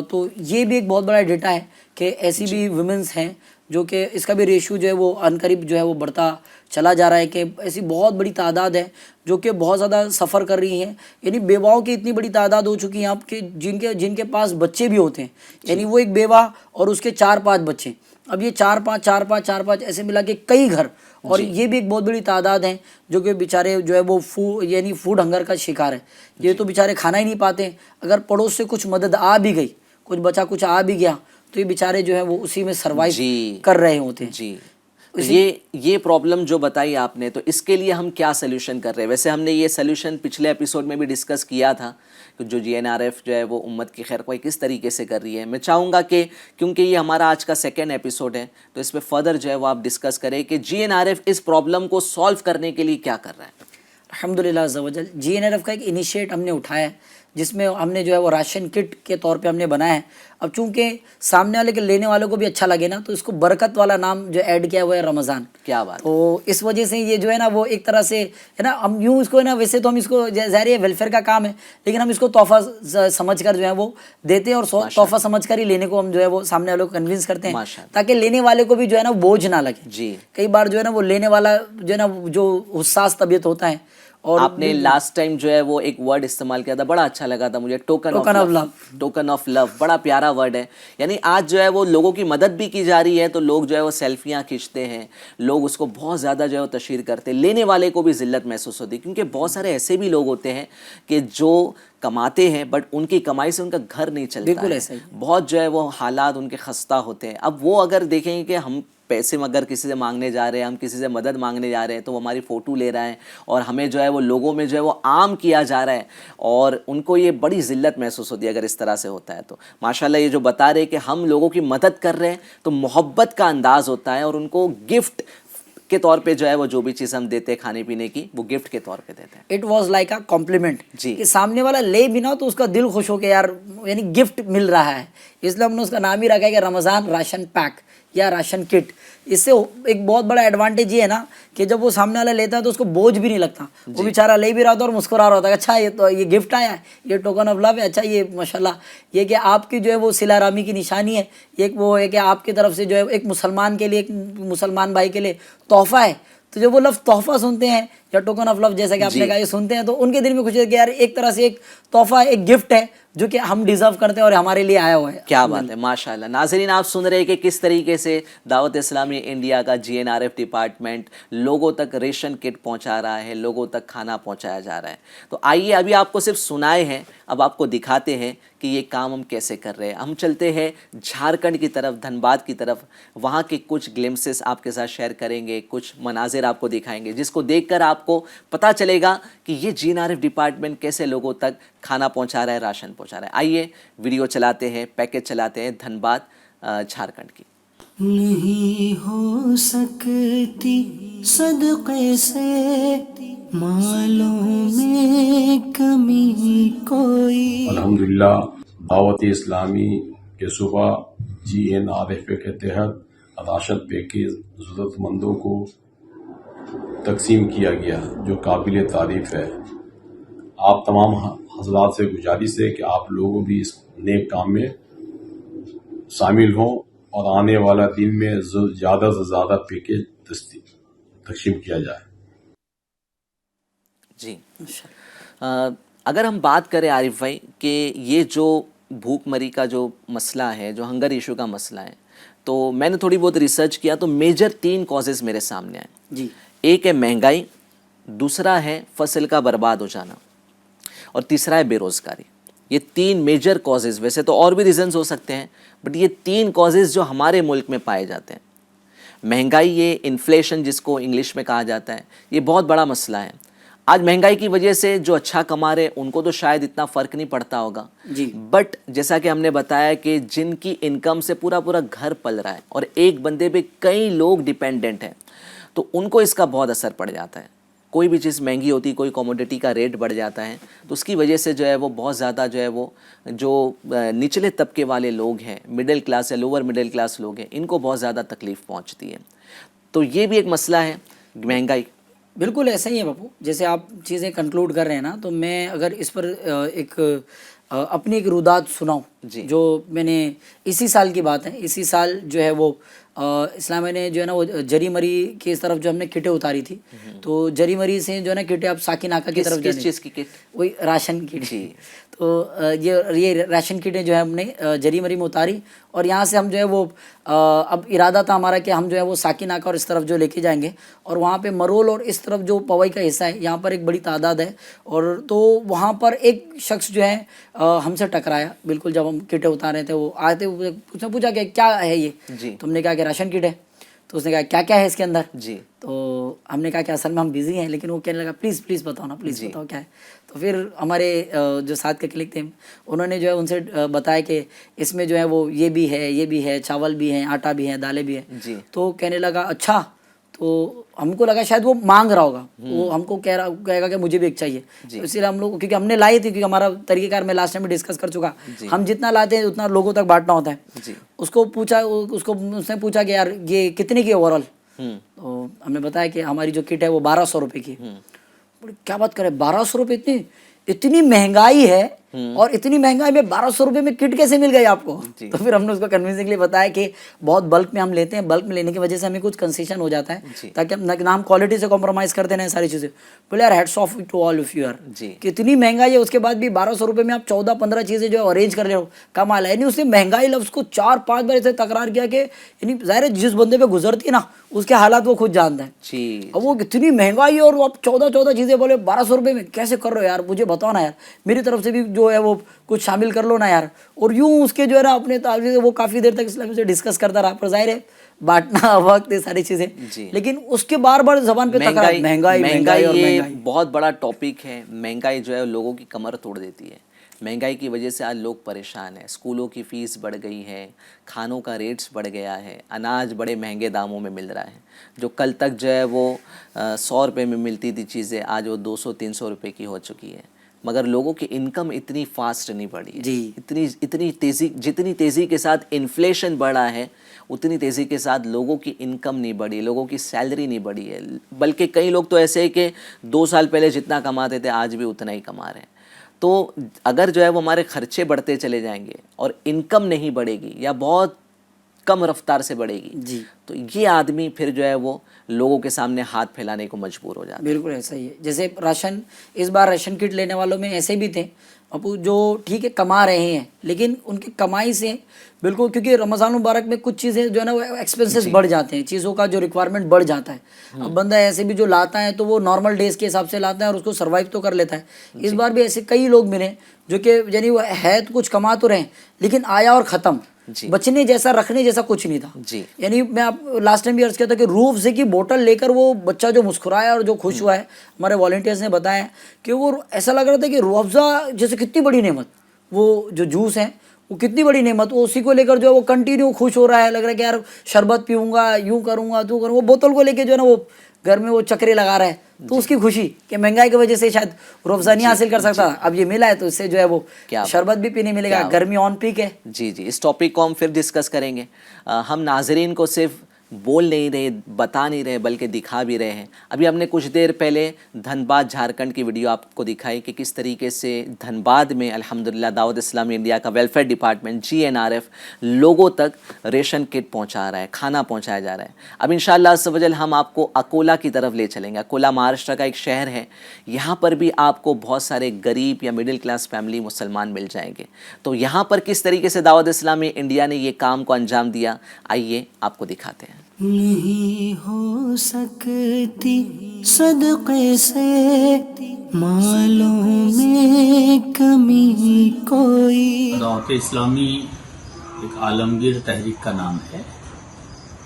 तो ये भी एक बहुत बड़ा डेटा है कि ऐसी भी वुमेंस हैं जो कि इसका भी रेशो जो है वो अनकरीब जो है वो बढ़ता चला जा रहा है कि ऐसी बहुत बड़ी तादाद है जो कि बहुत ज़्यादा सफ़र कर रही हैं। यानी बेवाओं की इतनी बड़ी तादाद हो चुकी है यहाँ के जिनके पास बच्चे भी होते हैं, यानी वो एक बेवा और उसके 4-5 बच्चे, अब ये 4-5 ऐसे मिला के कई घर, और ये भी एक बहुत बड़ी तादाद है जो कि बेचारे जो है वो फूड हंगर का शिकार है। ये तो बेचारे खाना ही नहीं पाते, अगर पड़ोस से कुछ मदद आ भी गई, कुछ बचा कुछ आ भी गया, तो ये बेचारे जो है वो उसी में सर्वाइव कर रहे होते हैं। जी, ये प्रॉब्लम जो बताई आपने, तो इसके लिए हम क्या सोल्यूशन कर रहे हैं? वैसे हमने ये सोल्यूशन पिछले एपिसोड में भी डिस्कस किया था कि जो GNRF जो है वो उम्मत की खैर ख्वाही किस तरीके से कर रही है। मैं चाहूँगा कि क्योंकि ये हमारा आज का सेकेंड एपिसोड है, तो इस पर फर्दर जो है वो आप डिस्कस करें कि GNRF इस प्रॉब्लम को सॉल्व करने के लिए क्या कर रहा है। अल्हम्दुलिल्लाह अज़्ज़ा वजल GNRF का एक इनिशिएट हमने उठाया है, जिसमें हमने जो है वो राशन किट के तौर पे हमने बनाया है। अब चूंकि सामने वाले के लेने वालों को भी अच्छा लगे ना, तो इसको बरकत वाला नाम जो ऐड किया हुआ है रमज़ान। क्या बात। तो इस वजह से ये जो है ना वो एक तरह से है ना, हम यूँ इसको है ना, वैसे तो हम इसको ज़ाहिर है वेलफेयर का काम है, लेकिन हम इसको तोहफ़ा समझ कर जो है वो देते हैं, और तोहफ़ा समझ कर ही लेने को हम जो है वो सामने वालों को कन्विंस करते हैं, ताकि लेने वाले को भी जो है ना बोझ ना लगे। जी, कई बार जो है ना वो लेने वाला जो है ना जो हुस्सास तबीयत होता है, और आपने लास्ट टाइम जो है वो एक वर्ड इस्तेमाल किया था, बड़ा अच्छा लगा था मुझे, token of love. Token of love बड़ा प्यारा वर्ड है। यानी आज जो है वो लोगों की मदद भी की जा रही है, तो लोग जो है वो सेल्फियाँ खींचते हैं, लोग उसको बहुत ज़्यादा जो है वो तशहीर करते हैं, लेने वाले को भी ज़िल्लत महसूस होती है, क्योंकि बहुत सारे ऐसे भी लोग होते हैं कि जो कमाते हैं बट उनकी कमाई से उनका घर नहीं चलता। बिल्कुल ऐसा ही। बहुत जो है वो हालात उनके खस्ता होते हैं। अब वो अगर देखेंगे कि हम पैसे अगर किसी से मांगने जा रहे हैं, हम किसी से मदद मांगने जा रहे हैं, तो वो हमारी फ़ोटो ले रहा है और हमें जो है वो लोगों में जो है वो आम किया जा रहा है, और उनको ये बड़ी ज़िल्लत महसूस होती है अगर इस तरह से होता है। तो माशाल्लाह ये जो बता रहे कि हम लोगों की मदद कर रहे हैं, तो मोहब्बत का अंदाज़ होता है, और उनको गिफ्ट के तौर पे जो है वो जो भी चीज़ हम देते हैं खाने पीने की, वो गिफ्ट के तौर पे देते हैं। It was like a compliment जी, कि सामने वाला ले भी ना तो उसका दिल खुश हो के यार यानी गिफ्ट मिल रहा है, इसलिए हमने उसका नाम ही रखा है कि रमज़ान राशन पैक या राशन किट। इससे एक बहुत बड़ा एडवांटेज ये है ना कि जब वो सामने वाला लेता है तो उसको बोझ भी नहीं लगता, वो बेचारा ले भी रहा था और मुस्कुरा रहा था, अच्छा ये तो ये गिफ्ट आया है, ये टोकन ऑफ लव है, अच्छा ये माशाल्लाह ये कि आपकी जो है वो सिला रामी की निशानी है, एक वो है कि आपकी तरफ से जो है एक मुसलमान के लिए, एक मुसलमान भाई के लिए तोहफ़ा है। तो जब वो लफ्ज़ तोहफ़ा सुनते हैं या टोकन ऑफ लव जैसा कि आपने कहा ये सुनते हैं, तो उनके दिल में खुशी है कि यार एक तरह से एक तोहफ़ा, एक गिफ्ट है जो कि हम डिज़र्व करते हैं और हमारे लिए आया हुआ है। क्या बात है, माशाल्लाह। नाज़रीन, आप सुन रहे हैं कि किस तरीके से दावत इस्लामी इंडिया का GNRF डिपार्टमेंट लोगों तक रेशन किट पहुंचा रहा है, लोगों तक खाना पहुंचाया जा रहा है। तो आइए, अभी आपको सिर्फ सुनाए हैं, अब आपको दिखाते हैं कि ये काम हम कैसे कर रहे हैं। हम चलते हैं झारखंड की तरफ, धनबाद की तरफ, वहाँ के कुछ ग्लिम्सेस आपके साथ शेयर करेंगे, कुछ मनाजिर आपको दिखाएंगे, जिसको देखकर आपको पता चलेगा कि ये GNRF डिपार्टमेंट कैसे लोगों तक खाना पहुंचा रहा है, राशन पहुंचा रहा है। आइए वीडियो चलाते हैं, पैकेज चलाते हैं धनबाद झारखंड की। नहीं हो सकती सदक़े से मालों में कमी कोई। अल्हम्दुलिल्लाह दावत इस्लामी के सुबह GNRF के तहत राशन पैकेज ज़रूरतमंदों को तकसीम किया गया, जो काबिल तारीफ है। आप तमाम हज़रात से गुजारिश है कि आप लोगों भी इस नेक काम में शामिल हों और आने वाला दिन में ज़्यादा से ज़्यादा पैकेज तकसीम किया जाए। जी, अगर हम बात करें आरिफ भाई कि ये जो भूखमरी का जो मसला है, जो हंगर इशू का मसला है, तो मैंने थोड़ी बहुत रिसर्च किया तो मेजर 3 कॉजेज़ मेरे सामने आए जी। एक है महंगाई, दूसरा है फसल का बर्बाद हो जाना, और तीसरा है बेरोज़गारी। ये 3 मेजर कॉजेज़, वैसे तो और भी रीज़न्स हो सकते हैं बट ये 3 कॉजेज़ जो हमारे मुल्क में पाए जाते हैं। महंगाई, ये इन्फ्लेशन जिसको इंग्लिश में कहा जाता है, ये बहुत बड़ा मसला है। आज महंगाई की वजह से जो अच्छा कमा रहे उनको तो शायद इतना फ़र्क नहीं पड़ता होगा जी। बट जैसा कि हमने बताया कि जिनकी इनकम से पूरा पूरा घर पल रहा है और एक बंदे पे कई लोग डिपेंडेंट हैं, तो उनको इसका बहुत असर पड़ जाता है। कोई भी चीज़ महंगी होती, कोई कमोडिटी का रेट बढ़ जाता है तो उसकी वजह से जो है वो बहुत ज़्यादा जो है वो जो निचले तबके वाले लोग हैं, मिडिल क्लास या लोअर मिडिल क्लास लोग हैं, इनको बहुत ज़्यादा तकलीफ़ पहुंचती है। तो ये भी एक मसला है महंगाई। बिल्कुल ऐसा ही है बापू, जैसे आप चीज़ें कंक्लूड कर रहे हैं ना, तो मैं अगर इस पर अपनी एक रुदात सुनाऊं, जो मैंने इसी साल की बात है, इसी साल जो है वो इस्लामिया ने जो है ना वो जरी मरी की इस तरफ जो हमने किटें उतारी थी, तो जरी मरी से जो है ना किटें आप साकी नाका की तरफ किस चीज़ की किट? वही राशन किट। तो ये राशन किटें जो है हमने जरी मरी में उतारी और यहाँ से हम जो है वो अब इरादा था हमारा कि हम जो है वो साकी नाका और इस तरफ जो लेके जाएंगे और वहाँ पे मरोल और इस तरफ जो पवई का हिस्सा है, यहाँ पर एक बड़ी तादाद है और तो वहाँ पर एक शख्स जो है हमसे टकराया बिल्कुल जब हम किटें उतार रहे थे। वो आए थे, उसने पूछा कि क्या है ये तो हमने कहा कि राशन किट है। तो उसने कहा क्या क्या है इसके अंदर जी। तो हमने कहा कि असल में हम बिजी हैं, लेकिन वो कहने लगा प्लीज़ बताओ ना, प्लीज़ बताओ क्या है। तो फिर हमारे जो साथ के क्लिक थे उन्होंने जो है उनसे बताया कि इसमें जो है वो ये भी है, चावल भी है, आटा भी है, दालें भी है। तो कहने लगा अच्छा, तो हमको लगा शायद वो मांग रहा होगा, वो हमको कहेगा कि मुझे भी एक चाहिए। तो इसीलिए हम लोग, क्योंकि हमने लाई थी, क्योंकि हमारा तरीक़ेकार मैं लास्ट टाइम में डिस्कस कर चुका, हम जितना लाते हैं उतना लोगों तक बांटना होता है। उसको पूछा, उसने पूछा कि यार ये कितने की ओवरऑल, तो हमने बताया कि हमारी जो किट है वो 1200 रुपये की। बोले क्या बात करें, 1200 रुपये, इतनी महंगाई है और इतनी महंगाई में 1200 रुपये में किट कैसे मिल गई आपको। तो फिर हमने उसको कन्विंसिंगली बताया कि बहुत बल्क में हम लेते हैं, बल्क में लेने की वजह से हमें कुछ कंसेशन हो जाता है ताकि हम ना हम क्वालिटी से कॉम्प्रोमाइज़ करते हैं सारी चीज़ें। बोले यार heads off to all of you यार, कितनी महंगाई है, उसके बाद भी 1200 रुपये में आप 14-15 चीज़ें जो है अरेंज कर ले हो, कमाल है। यानी उसने महंगाई लफ्ज़ को 4-5 बार ऐसे तकरार किया कि यानी ज़ाहिर है जिस बंदे पे गुजरती है ना उसके हालात वो खुद जानता है। अब वो कितनी महंगाई और आप 14 चीज़ें बोले 1200 रुपये में कैसे कर रहे हो यार, मुझे बताओ ना यार, मेरी तरफ से भी जो है वो कुछ शामिल कर लो ना यार। और यूं उसके जो है ना अपने तारीफ से वो काफ़ी देर तक इस्लाम से डिस्कस करता रहा, पर जाहिर है बांटना वक्त ये सारी चीज़ें, लेकिन उसके बार जबान पे तकरार, महंगाई ये बहुत बड़ा टॉपिक है। महंगाई जो है लोगों की कमर तोड़ देती है। महंगाई की वजह से आज लोग परेशान हैं। स्कूलों की फ़ीस बढ़ गई है, खानों का रेट्स बढ़ गया है, अनाज बड़े महंगे दामों में मिल रहा है। जो कल तक जो है वो 100 रुपये में मिलती थी चीज़ें, आज वो 200-300 रुपये की हो चुकी है। मगर लोगों की इनकम इतनी फास्ट नहीं बढ़ी है जी। इतनी तेज़ी, जितनी तेज़ी के साथ इन्फ्लेशन बढ़ा है उतनी तेज़ी के साथ लोगों की इनकम नहीं बढ़ी, लोगों की सैलरी नहीं बढ़ी है। बल्कि कई लोग तो ऐसे हैं कि 2 साल पहले जितना कमाते थे आज भी उतना ही कमा रहे हैं। तो अगर जो है वो हमारे खर्चे बढ़ते चले जाएंगे और इनकम नहीं बढ़ेगी या बहुत कम रफ्तार से बढ़ेगी जी, तो ये आदमी फिर जो है वो लोगों के सामने हाथ फैलाने को मजबूर हो जाता है। बिल्कुल ऐसा ही है। जैसे राशन, इस बार राशन किट लेने वालों में ऐसे भी थे अपू जो ठीक है कमा रहे हैं, लेकिन उनकी कमाई से बिल्कुल, क्योंकि रमज़ान मुबारक में कुछ चीज़ें जो है ना वो एक्सपेंसेस बढ़ जाते हैं, चीज़ों का जो रिक्वायरमेंट बढ़ जाता है। अब बंदा ऐसे भी जो लाता है तो वो नॉर्मल डेज़ के हिसाब से लाता है और उसको सर्वाइव तो कर लेता है। इस बार भी ऐसे कई लोग मिले जो कि यानी वो है तो कुछ कमा तो रहे हैं, लेकिन आया और ख़त्म, बचने जैसा रखने जैसा कुछ नहीं था जी। यानी मैं आप लास्ट टाइम भी अर्ज किया था कि रूह अफ़ज़ा की बोतल लेकर वो बच्चा जो मुस्कुराया और जो खुश हुआ है, हमारे वॉलंटियर्स ने बताया कि वो ऐसा लग रहा था कि रूह अफ़ज़ा जैसे कितनी बड़ी नेमत, वो जो जूस है वो कितनी बड़ी नेमत, वो उसी को लेकर जो है वो कंटिन्यू खुश हो रहा है। लग रहा है कि यार शरबत पीऊँगा, यूँ करूँगा, तू करूँगा, वो बोतल को लेके जो है ना वो घर में वो चक्रे लगा रहा है। तो उसकी खुशी कि महंगाई की वजह से शायद रूह अफ़ज़ा नहीं हासिल कर सकता, अब ये मिला है तो इससे जो है वो शरबत भी पीने मिलेगा। गर्मी ऑन पीक है जी। इस टॉपिक को हम फिर डिस्कस करेंगे। हम नाजरीन को सिर्फ बोल नहीं रहे, बता नहीं रहे, बल्कि दिखा भी रहे हैं। अभी हमने कुछ देर पहले धनबाद झारखंड की वीडियो आपको दिखाई कि किस तरीके से धनबाद में अल्हम्दुलिल्लाह दावत इस्लामी इंडिया का वेलफेयर डिपार्टमेंट GNRF लोगों तक रेशन किट पहुंचा रहा है, खाना पहुंचाया जा रहा है। अब इंशाअल्लाह अज़्ज़ वजल हम आपको अकोला की तरफ ले चलेंगे। अकोला महाराष्ट्र का एक शहर है, यहाँ पर भी आपको बहुत सारे गरीब या मिडिल क्लास फैमिली मुसलमान मिल जाएंगे। तो यहाँ पर किस तरीके से दावत इस्लामी इंडिया ने ये काम को अंजाम दिया, आइए आपको दिखाते हैं। नहीं हो सकती सदक़े से मालों में कमी कोई। दावत इस्लामी एक आलमगीर तहरीक का नाम है।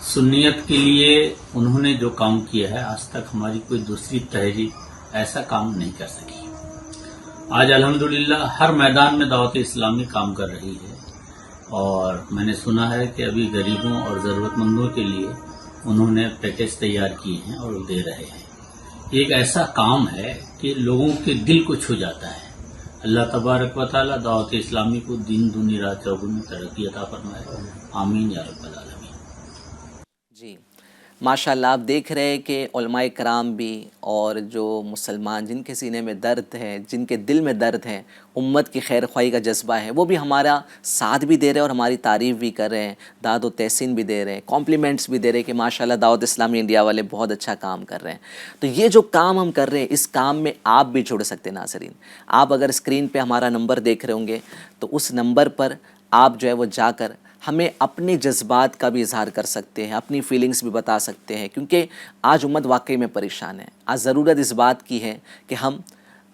सुन्नियत के लिए उन्होंने जो काम किया है, आज तक हमारी कोई दूसरी तहरीक ऐसा काम नहीं कर सकी। आज अल्हम्दुलिल्लाह हर मैदान में दावत इस्लामी काम कर रही है और मैंने सुना है कि अभी गरीबों और ज़रूरतमंदों के लिए उन्होंने पैकेज तैयार किए हैं और वो दे रहे हैं। एक ऐसा काम है कि लोगों के दिल को छू जाता है। अल्लाह तबारक व तआला दावत इस्लामी को दिन दुनी रात चौगुनी तरक्की अता फरमाए। आमीन या रब्बल आलमीन। जी माशाल्लाह, आप देख रहे हैं कि उलमाए कराम भी और जो मुसलमान जिनके सीने में दर्द है, जिनके दिल में दर्द है, उम्मत की खैर ख्वाही का जज्बा है, वो भी हमारा साथ भी दे रहे हैं और हमारी तारीफ़ भी कर रहे हैं, दाद व तहसीन भी दे रहे हैं, कॉम्प्लीमेंट्स भी दे रहे हैं कि माशाल्लाह दावत इस्लामी इंडिया वाले बहुत अच्छा काम कर रहे हैं। तो ये जो काम हम कर रहे हैं, इस काम में आप भी जुड़ सकते हैं। नाज़रीन, आप अगर स्क्रीन पर हमारा नंबर देख रहे होंगे तो उस नंबर पर आप जो है वो जाकर हमें अपने जज्बात का भी इजहार कर सकते हैं, अपनी फीलिंग्स भी बता सकते हैं, क्योंकि आज उम्मत वाकई में परेशान है। आज ज़रूरत इस बात की है कि हम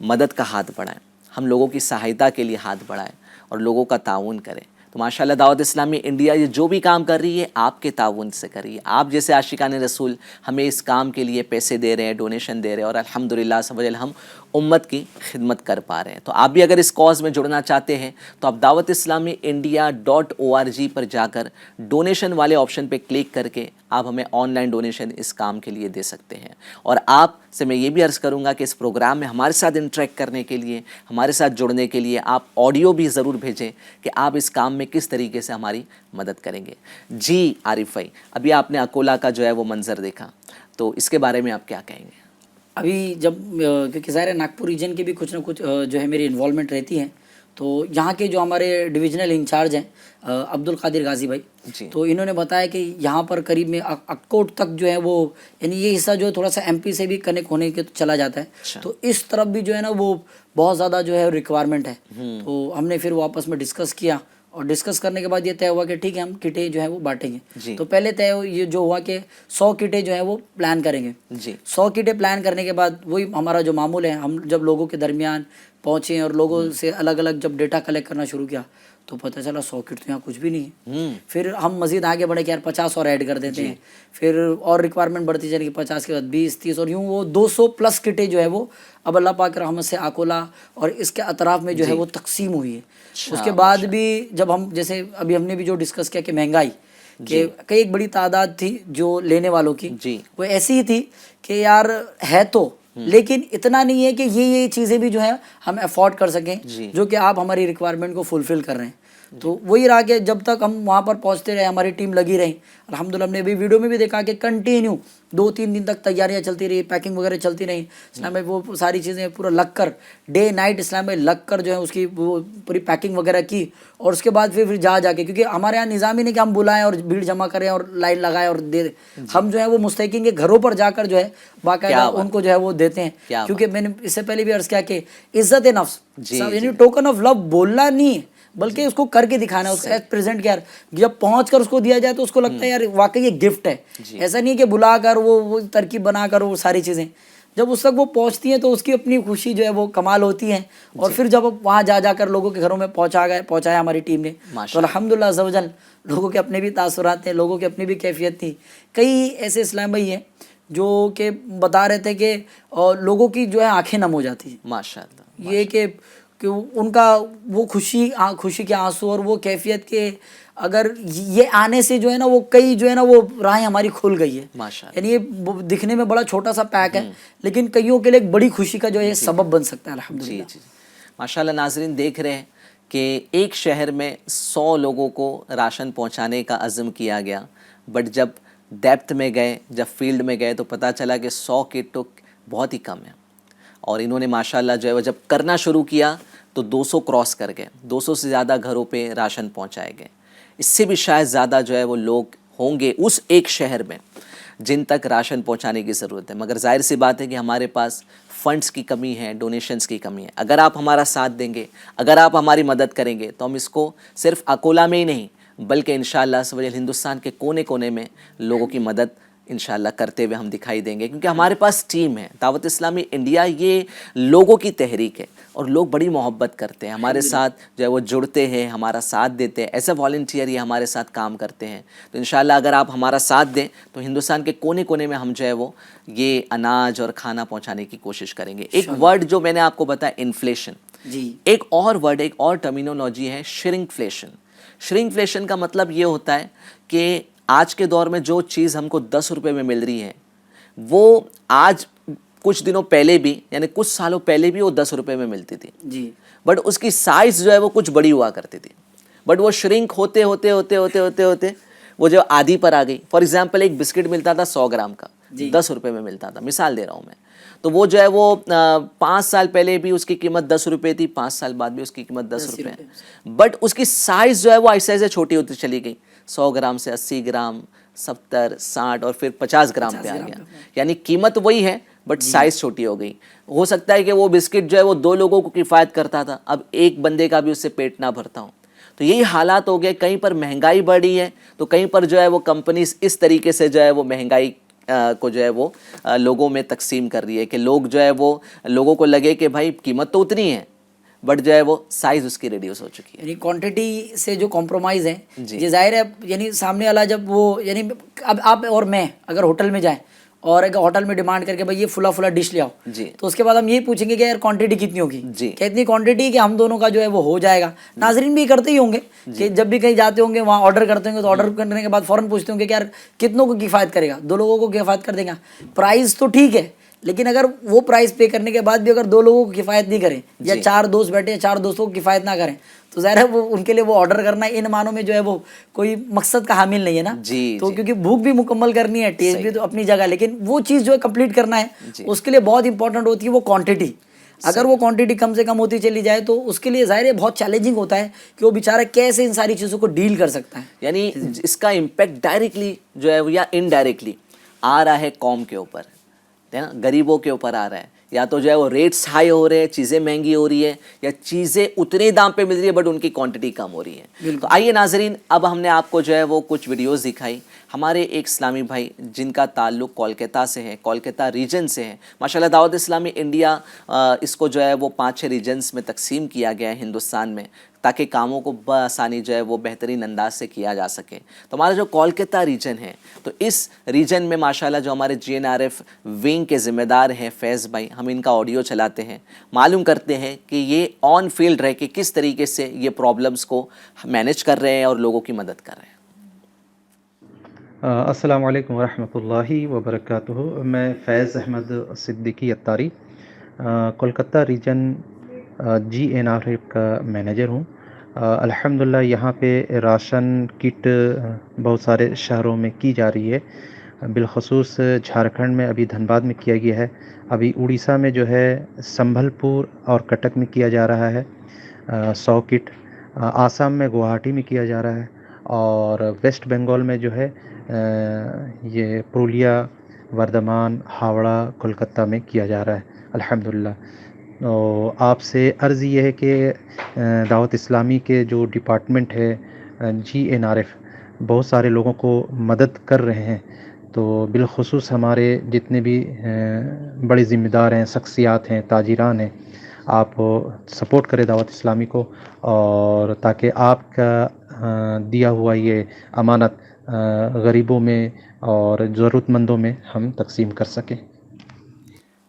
मदद का हाथ बढ़ाएं, हम लोगों की सहायता के लिए हाथ बढ़ाएं और लोगों का ताउन करें। तो माशाल्लाह दावत इस्लामी इंडिया ये जो भी काम कर रही है आपके ताउन से कर रही है। आप जैसे आशिकान रसूल हमें इस काम के लिए पैसे दे रहे हैं, डोनेशन दे रहे हैं और अल्हम्दुलिल्लाह सवजल हम उम्मत की खिदमत कर पा रहे हैं। तो आप भी अगर इस कॉज में जुड़ना चाहते हैं तो आप दावत इस्लामी india.org पर जाकर डोनेशन वाले ऑप्शन पे क्लिक करके आप हमें ऑनलाइन डोनेशन इस काम के लिए दे सकते हैं। और आप से मैं ये भी अर्ज़ करूँगा कि इस प्रोग्राम में हमारे साथ इंटरेक्ट करने के लिए, हमारे साथ जुड़ने के लिए आप ऑडियो भी ज़रूर भेजें कि आप इस काम में किस तरीके से हमारी मदद करेंगे। जी आरिफ भाई, अभी आपने अकोला का जो है वो मंज़र देखा, तो इसके बारे में आप क्या कहेंगे? अभी जब क्योंकि ज़ाहिर है नागपुर रीजन के भी कुछ ना कुछ जो है मेरी इन्वॉल्वमेंट रहती है, तो यहाँ के जो हमारे डिविजनल इंचार्ज हैं अब्दुल कादिर गाजी भाई, तो इन्होंने बताया कि यहाँ पर करीब में अक्कोट तक जो है वो, यानी ये हिस्सा जो है थोड़ा सा एमपी से भी कनेक्ट होने के चला जाता है। तो इस तरफ भी जो है ना वो बहुत ज़्यादा जो है रिक्वायरमेंट है। तो हमने फिर वो आपस में डिस्कस किया और डिस्कस करने के बाद ये तय हुआ कि ठीक है हम किटें जो है वो बांटेंगे। तो पहले तय ये जो हुआ कि 100 किटें जो है वो प्लान करेंगे। 100 किटें प्लान करने के बाद वही हमारा जो मामूल है, हम जब लोगों के दरमियान पहुँचे और लोगों से अलग अलग जब डेटा कलेक्ट करना शुरू किया तो पता चला 100 किट तो यहाँ कुछ भी नहीं है। फिर हम मज़ीद आगे बढ़े कि यार 50 और ऐड कर देते हैं। फिर और रिक्वायरमेंट बढ़ती चली, 50 के बाद 20, 30 और यूँ वो 200 प्लस किटें जो है वो अब अल्लाह पाक रहमत से अकोला और इसके अतराफ़ में जो है वो तकसीम हुई है। उसके बाद भी जब हम जैसे अभी हमने भी जो डिस्कस किया कि महंगाई कि कई एक बड़ी तादाद थी जो लेने वालों की, वो ऐसी ही थी कि यार है तो लेकिन इतना नहीं है कि ये चीज़ें भी जो है हम अफोर्ड कर सकें जो कि आप हमारी रिक्वायरमेंट को फुलफ़िल कर रहे हैं। तो वही रहा कि जब तक हम वहाँ पर पहुँचते रहे, हमारी टीम लगी रही। अल्हम्दुलिल्लाह हमने भी वीडियो में भी देखा कि कंटिन्यू 2-3 दिन तक तैयारियाँ चलती रही, पैकिंग वगैरह चलती रही। इस्लाम भाई वो सारी चीज़ें पूरा लग कर डे नाइट इस्लाम भाई लग कर जो है उसकी वो पूरी पैकिंग वगैरह की और उसके बाद फिर जाके, क्योंकि हमारे यहाँ निज़ाम ही नहीं कि हम बुलाएं और भीड़ जमा करें और लाइन लगाएं और दे, हम जो है वो मुस्तहिकीन के घरों पर जाकर जो है बाकायदा उनको जो है वो देते हैं। क्योंकि मैंने इससे पहले भी अर्ज़ किया कि इज़्ज़त नफ्स यानी टोकन ऑफ लव बोलना नहीं है बल्कि उसको करके दिखाना है, उसको एज प्रेजेंट के यार जब पहुंच कर उसको दिया जाए तो उसको लगता है यार वाकई ये गिफ्ट है। ऐसा नहीं है कि बुला कर वो तरकीब बना कर वो सारी चीज़ें, जब उस तक वो पहुंचती हैं तो उसकी अपनी खुशी जो है वो कमाल होती है। और फिर जब वहाँ जाकर लोगों के घरों में पहुँचाया हमारी टीम ने, तो अल्हम्दुलिल्लाह अज़्ज़ व जल लोगों के अपने भी तासुरात थे, लोगों की अपनी भी कैफियत थी। कई ऐसे इस्लाम भाई हैं जो कि बता रहे थे कि लोगों की जो है आंखें नम हो जाती हैं माशाअल्लाह, ये कि उनका वो खुशी के आंसू और वो कैफियत के अगर ये आने से जो है ना वो कई जो है ना वो राहें हमारी खुल गई है माशाअल्लाह। यानी ये दिखने में बड़ा छोटा सा पैक है लेकिन कईयों के लिए एक बड़ी खुशी का जो है सबब बन सकता है अल्हम्दुलिल्लाह। माशाअल्लाह नाज़रीन देख रहे हैं कि एक शहर में 100 लोगों को राशन पहुंचाने का अज़्म किया गया, बट जब डेप्थ में गए, जब फील्ड में गए तो पता चला कि 100 किट तो बहुत ही कम है। और इन्होंने माशाल्लाह जो है वो जब करना शुरू किया तो 200 क्रॉस कर गए, 200 से ज़्यादा घरों पे राशन पहुंचाए गए। इससे भी शायद ज़्यादा जो है वो लोग होंगे उस एक शहर में जिन तक राशन पहुंचाने की ज़रूरत है। मगर जाहिर सी बात है कि हमारे पास फ़ंड्स की कमी है, डोनेशंस की कमी है। अगर आप हमारा साथ देंगे, अगर आप हमारी मदद करेंगे तो हम इसको सिर्फ अकोला में ही नहीं बल्कि इंशाअल्लाह हिंदुस्तान के कोने कोने में लोगों की मदद इंशाल्लाह करते हुए हम दिखाई देंगे, क्योंकि हमारे पास टीम है। दावत इस्लामी इंडिया ये लोगों की तहरीक है और लोग बड़ी मोहब्बत करते हैं हमारे साथ, जो है वो जुड़ते हैं, हमारा साथ देते हैं, एज ए वॉल्टियर ये हमारे साथ काम करते हैं। तो इंशाल्लाह अगर आप हमारा साथ दें तो हिंदुस्तान के कोने कोने में हम जो है वो ये अनाज और खाना पहुँचाने की कोशिश करेंगे। एक वर्ड जो मैंने आपको बताया, इन्फ्लेशन, जी एक और वर्ड, एक और टर्मिनोलॉजी है श्रिंकफ्लेशन। श्रिंकफ्लेशन का मतलब ये होता है कि आज के दौर में जो चीज़ हमको 10 रुपये में मिल रही है वो आज कुछ दिनों पहले भी, यानी कुछ सालों पहले भी वो 10 रुपये में मिलती थी जी बट उसकी साइज़ जो है वो कुछ बड़ी हुआ करती थी, बट वो श्रिंक होते होते होते होते होते होते वो जो आधी पर आ गई। फॉर एग्जाम्पल एक बिस्किट मिलता था 100 ग्राम का, 10 रुपये में मिलता था, मिसाल दे रहा हूँ मैं, तो वो जो है वो 5 साल पहले भी उसकी कीमत 10 रुपये थी, 5 साल बाद भी उसकी कीमत 10 रुपये है, बट उसकी साइज़ जो है वो ऐसे ऐसे छोटी होती चली गई। 100 ग्राम से 80 ग्राम, 70, 60 और फिर 50 ग्राम पे आ गया, यानी कीमत वही है बट साइज़ छोटी हो गई। हो सकता है कि वो बिस्किट जो है वो 2 लोगों को किफ़ायत करता था, अब एक बंदे का भी उससे पेट ना भरता हूँ। तो यही हालात हो गए, कहीं पर महंगाई बढ़ी है तो कहीं पर जो है वो कंपनीज इस तरीके से जो है वो महंगाई को जो है वो लोगों में तकसीम कर रही है कि लोग जो है वो, लोगों को लगे कि भाई कीमत तो उतनी है बट जो है वो साइज़ उसकी रिड्यूस हो चुकी है। यानी क्वांटिटी से जो कॉम्प्रोमाइज़ है, जी। ये जाहिर है, यानी सामने वाला जब वो, यानी अब आप और मैं अगर होटल में जाएं और अगर होटल में डिमांड करके भाई ये फुला फुला डिश ले आओ, जी। तो उसके बाद हम यही पूछेंगे कि यार क्वांटिटी कितनी होगी, जी। क्या इतनी क्वांटिटी कि हम दोनों का जो है वो हो जाएगा। नाजरीन भी करते ही होंगे कि जब भी कहीं जाते होंगे वहाँ ऑर्डर करते होंगे तो ऑर्डर करने के बाद फ़ौरन पूछते होंगे कि यार कितनों को किफ़ायत करेगा, 2 लोगों को किफ़ायत कर देगा। प्राइस तो ठीक है, लेकिन अगर वो प्राइस पे करने के बाद भी अगर 2 लोगों को किफ़ायत नहीं करें या 4 दोस्त बैठे 4 दोस्तों को किफ़ायत ना करें तो ज़ाहिर है वो उनके लिए वो ऑर्डर करना इन मानों में जो है वो कोई मकसद का हामिल नहीं है ना। जी, तो जी। क्योंकि भूख भी मुकम्मल करनी है, टेस्ट भी तो अपनी जगह, लेकिन वो चीज़ जो है कंप्लीट करना है, जी। उसके लिए बहुत इंपॉर्टेंट होती है वो क्वांटिटी। अगर वो क्वांटिटी कम से कम होती चली जाए तो उसके लिए ज़ाहिर है बहुत चैलेंजिंग होता है कि वो बेचारा कैसे इन सारी चीज़ों को डील कर सकता है। यानी इसका इम्पैक्ट डायरेक्टली जो है या इनडायरेक्टली आ रहा है कौम के ऊपर, है ना, गरीबों के ऊपर आ रहा है। या तो जो है वो रेट्स हाई हो रहे हैं, चीज़ें महंगी हो रही है, या चीज़ें उतने दाम पे मिल रही है बट उनकी क्वांटिटी कम हो रही है। तो आइए नाजरीन, अब हमने आपको जो है वो कुछ वीडियोस दिखाई। हमारे एक इस्लामी भाई जिनका ताल्लुक़ कोलकाता से है, कोलकाता रीजन से है, माशाल्लाह दावत इस्लामी इंडिया इसको जो है वो 5-6 रीजन्स में तकसीम किया गया है हिंदुस्तान में, ताकि कामों को बआसानी जो है वो बेहतरीन अंदाज से किया जा सके। तो हमारा जो कोलकाता रीजन है, तो इस रीजन में माशाल्लाह जो हमारे GNRF विंग के ज़िम्मेदार हैं फैज़ भाई, हम इनका ऑडियो चलाते हैं, मालूम करते हैं कि ये ऑन फील्ड रह के किस तरीके से ये प्रॉब्लम्स को मैनेज कर रहे हैं और लोगों की मदद कर रहे हैं। अस्सलामु अलैकुम वरहमतुल्लाहि वबरकातुहू। मैं फ़ैज़ अहमद सिद्दीकी अत्तारी, कोलकाता रीजन GNRF का मैनेजर हूँ। अल्हम्दुलिल्लाह यहाँ पे राशन किट बहुत सारे शहरों में की जा रही है, बिलख़ुसूस झारखंड में अभी धनबाद में किया गया है, अभी उड़ीसा में जो है संभलपुर और कटक में किया जा रहा है 100 किट, आसाम में गुवाहाटी में किया जा रहा है, और वेस्ट बंगाल में जो है ये पुरुलिया, वर्धमान, हावड़ा, कोलकाता में किया जा रहा है अल्हम्दुलिल्लाह। तो आपसे अर्ज़ ये है कि दावत इस्लामी के जो डिपार्टमेंट है GNRF बहुत सारे लोगों को मदद कर रहे हैं, तो बिलख़ुसूस हमारे जितने भी बड़े ज़िम्मेदार हैं, शख्सियात हैं, ताजिरान हैं, आप सपोर्ट करें दावत इस्लामी को, और ताकि आपका दिया हुआ ये अमानत गरीबों में और ज़रूरतमंदों में हम तकसीम कर सकें।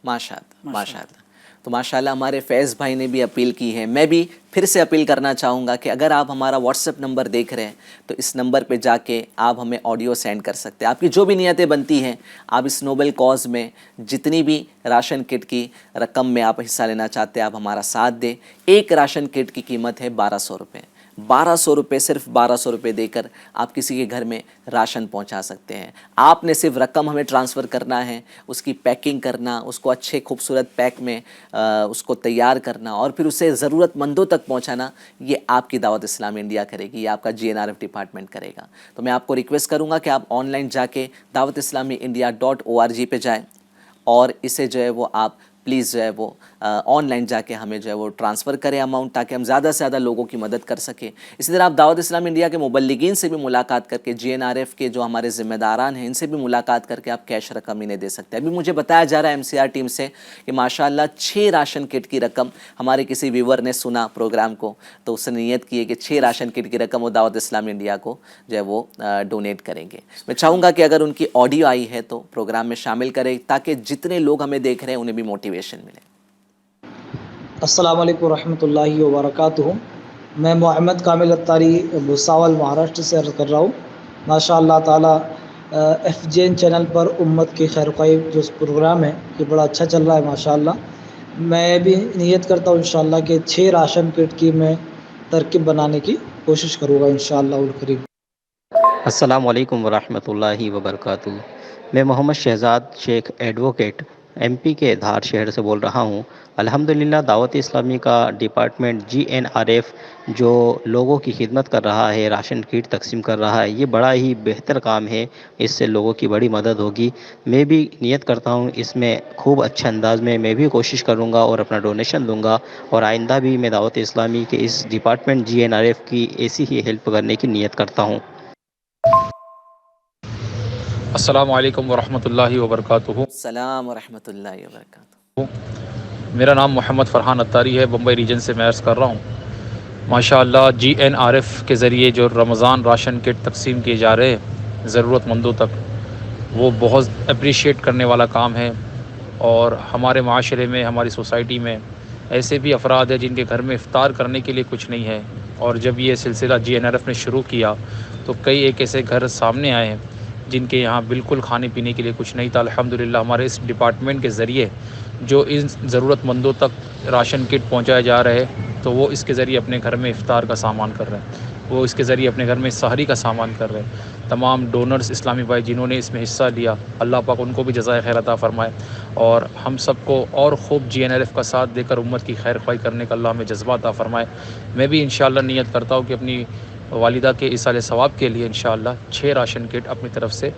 माशाअल्लाह, माशाअल्लाह। तो माशाअल्लाह हमारे फैज़ भाई ने भी अपील की है, मैं भी फिर से अपील करना चाहूँगा कि अगर आप हमारा व्हाट्सएप नंबर देख रहे हैं तो इस नंबर पे जाके आप हमें ऑडियो सेंड कर सकते हैं। आपकी जो भी नियतें बनती हैं, आप इस नोबल कॉज में जितनी भी राशन किट की रकम में आप हिस्सा लेना चाहते हैं, आप हमारा साथ दें। एक राशन किट की कीमत है 1200 रुपये। 1200 रुपये, सिर्फ 1200 रुपये देकर आप किसी के घर में राशन पहुंचा सकते हैं। आपने सिर्फ रकम हमें ट्रांसफ़र करना है, उसकी पैकिंग करना, उसको अच्छे खूबसूरत पैक में उसको तैयार करना और फिर उसे ज़रूरतमंदों तक पहुंचाना, ये आपकी दावत इस्लामी इंडिया करेगी, ये आपका GNRF डिपार्टमेंट करेगा। तो मैं आपको रिक्वेस्ट करूँगा कि आप ऑनलाइन जाके दावत इस्लामी इंडिया .org पे जाएँ और इसे जो है वो आप प्लीज़ जो है वो ऑनलाइन जाके हमें जो है वो ट्रांसफ़र करें अमाउंट, ताकि हम ज़्यादा से ज़्यादा लोगों की मदद कर सकें। इसी तरह आप दावत इस्लाम इंडिया के मुबल्लिगीन से भी मुलाकात करके, GNRF के जो हमारे ज़िम्मेदारान हैं इनसे भी मुलाकात करके आप कैश रकम इन्हें दे सकते हैं। अभी मुझे बताया जा रहा है MCR टीम से कि माशाल्लाह 6 राशन किट की रकम, हमारे किसी व्यूवर ने सुना प्रोग्राम को तो उसने नियत की है कि 6 राशन किट की रकम वो दावत इस्लाम इंडिया को जो है वो डोनेट करेंगे। मैं चाहूँगा कि अगर उनकी ऑडियो आई है तो प्रोग्राम में शामिल करें, ताकि जितने लोग हमें देख रहे हैं उन्हें भी मोटिवेशन मिले। अस्सलाम वालेकुम रहमतुल्लाहि व बरकातुहू। मैं मोहम्मद कामिल अत्तारी भुसावल महाराष्ट्र से अर्ज़ कर रहा हूँ। माशाअल्लाह ताला FJN चैनल पर उम्मत की खैरख्वाही जो प्रोग्राम है ये बड़ा अच्छा चल रहा है माशाअल्लाह। मैं भी नियत करता हूँ इंशाअल्लाह कि 6 राशन किट की मैं तरकीब बनाने की कोशिश करूँगा इंशाअल्लाह उल करीम। अस्सलामु अलैकुम वरहमतुल्लाहि वबरकातुहू। मैं मोहम्मद शहज़ाद शेख एडवोकेट MP के धार शहर से बोल रहा हूँ। अल्हम्दुलिल्लाह दावत इस्लामी का डिपार्टमेंट GNRF जो लोगों की खिदमत कर रहा है, राशन किट तकसीम कर रहा है, ये बड़ा ही बेहतर काम है। इससे लोगों की बड़ी मदद होगी। मैं भी नियत करता हूँ इसमें खूब अच्छे अंदाज में मैं भी कोशिश करूँगा और अपना डोनेशन दूँगा, और आइंदा भी मैं दावत इस्लामी के इस डिपार्टमेंट GNRF की ऐसी ही हेल्प करने की नियत करता हूँ। अस्सलामु अलैकुम वरहमतुल्लाहि वबरकातुहू। सलाम व रहमतुल्लाहि व बरकातुहू। मेरा नाम मोहम्मद फ़रहान अत्तारी है, बम्बई रीजन से मैं अर्ज़ कर रहा हूँ। माशाअल्लाह GNRF के ज़रिए जो रमज़ान राशन किट तकसीम किए जा रहे हैं ज़रूरतमंदों तक, वो बहुत अप्रिशिएट करने वाला काम है। और हमारे माशरे में, हमारी सोसाइटी में ऐसे भी अफराद हैं जिनके घर में इफ़्तार करने के लिए कुछ नहीं है, और जब ये सिलसिला GNRF ने शुरू किया तो कई एक ऐसे घर सामने आए हैं जिनके यहाँ बिल्कुल खाने पीने के लिए कुछ नहीं था। अल्हम्दुलिल्लाह हमारे इस डिपार्टमेंट के ज़रिए जो इन ज़रूरतमंदों तक राशन किट पहुँचाए जा रहे हैं, तो वो इसके ज़रिए अपने घर में इफ़्तार का सामान कर रहे हैं, वो इसके ज़रिए अपने घर में सहरी का सामान कर रहे हैं। तमाम डोनर्स इस्लामी भाई जिन्होंने इसमें हिस्सा लिया, अल्लाह पाक उनको भी जज़ाए खैर अता फ़रमाए, और हम सबको और ख़ूब GNRF का साथ देकर उम्मत की खैर ख्वाही करने का अल्लाह हमें जज्बा अता फ़रमाए। मैं भी इंशाअल्लाह नियत करता हूँ कि अपनी वालिदा के इसाले सवाब के लिए इंशाअल्लाह 6 राशन किट अपनी तरफ से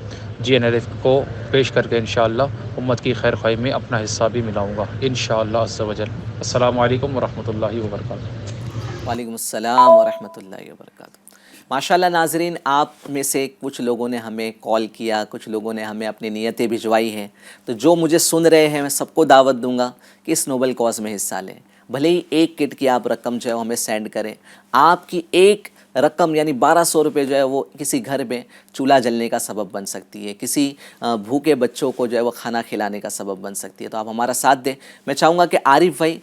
GNRF को पेश करके इंशाअल्लाह उम्मत की खैर ख्वाही में अपना हिस्सा भी मिलाऊँगा इंशाअल्लाह अज़्ज़ व जल। अस्सलामु अलैकुम वरहमतुल्लाहि वबरकातुहू। वालेकुम अस्सलाम व रहमतुल्लाहि व बरकातुहू। माशाअल्लाह नाज़रीन, आप में से कुछ लोगों ने हमें कॉल किया, कुछ लोगों ने हमें अपनी नीयतें भिजवाई हैं। तो जो मुझे सुन रहे हैं मैं सबको दावत दूंगा कि इस नोबल कॉज़ में हिस्सा लें। भले ही 1 किट की आप रकम जो है हमें सेंड करें, आपकी एक रकम यानी 1200 रुपये जो है वो किसी घर में चूल्हा जलने का सबब बन सकती है, किसी भूखे बच्चों को जो है वो खाना खिलाने का सबब बन सकती है। तो आप हमारा साथ दें। मैं चाहूँगा कि आरिफ भाई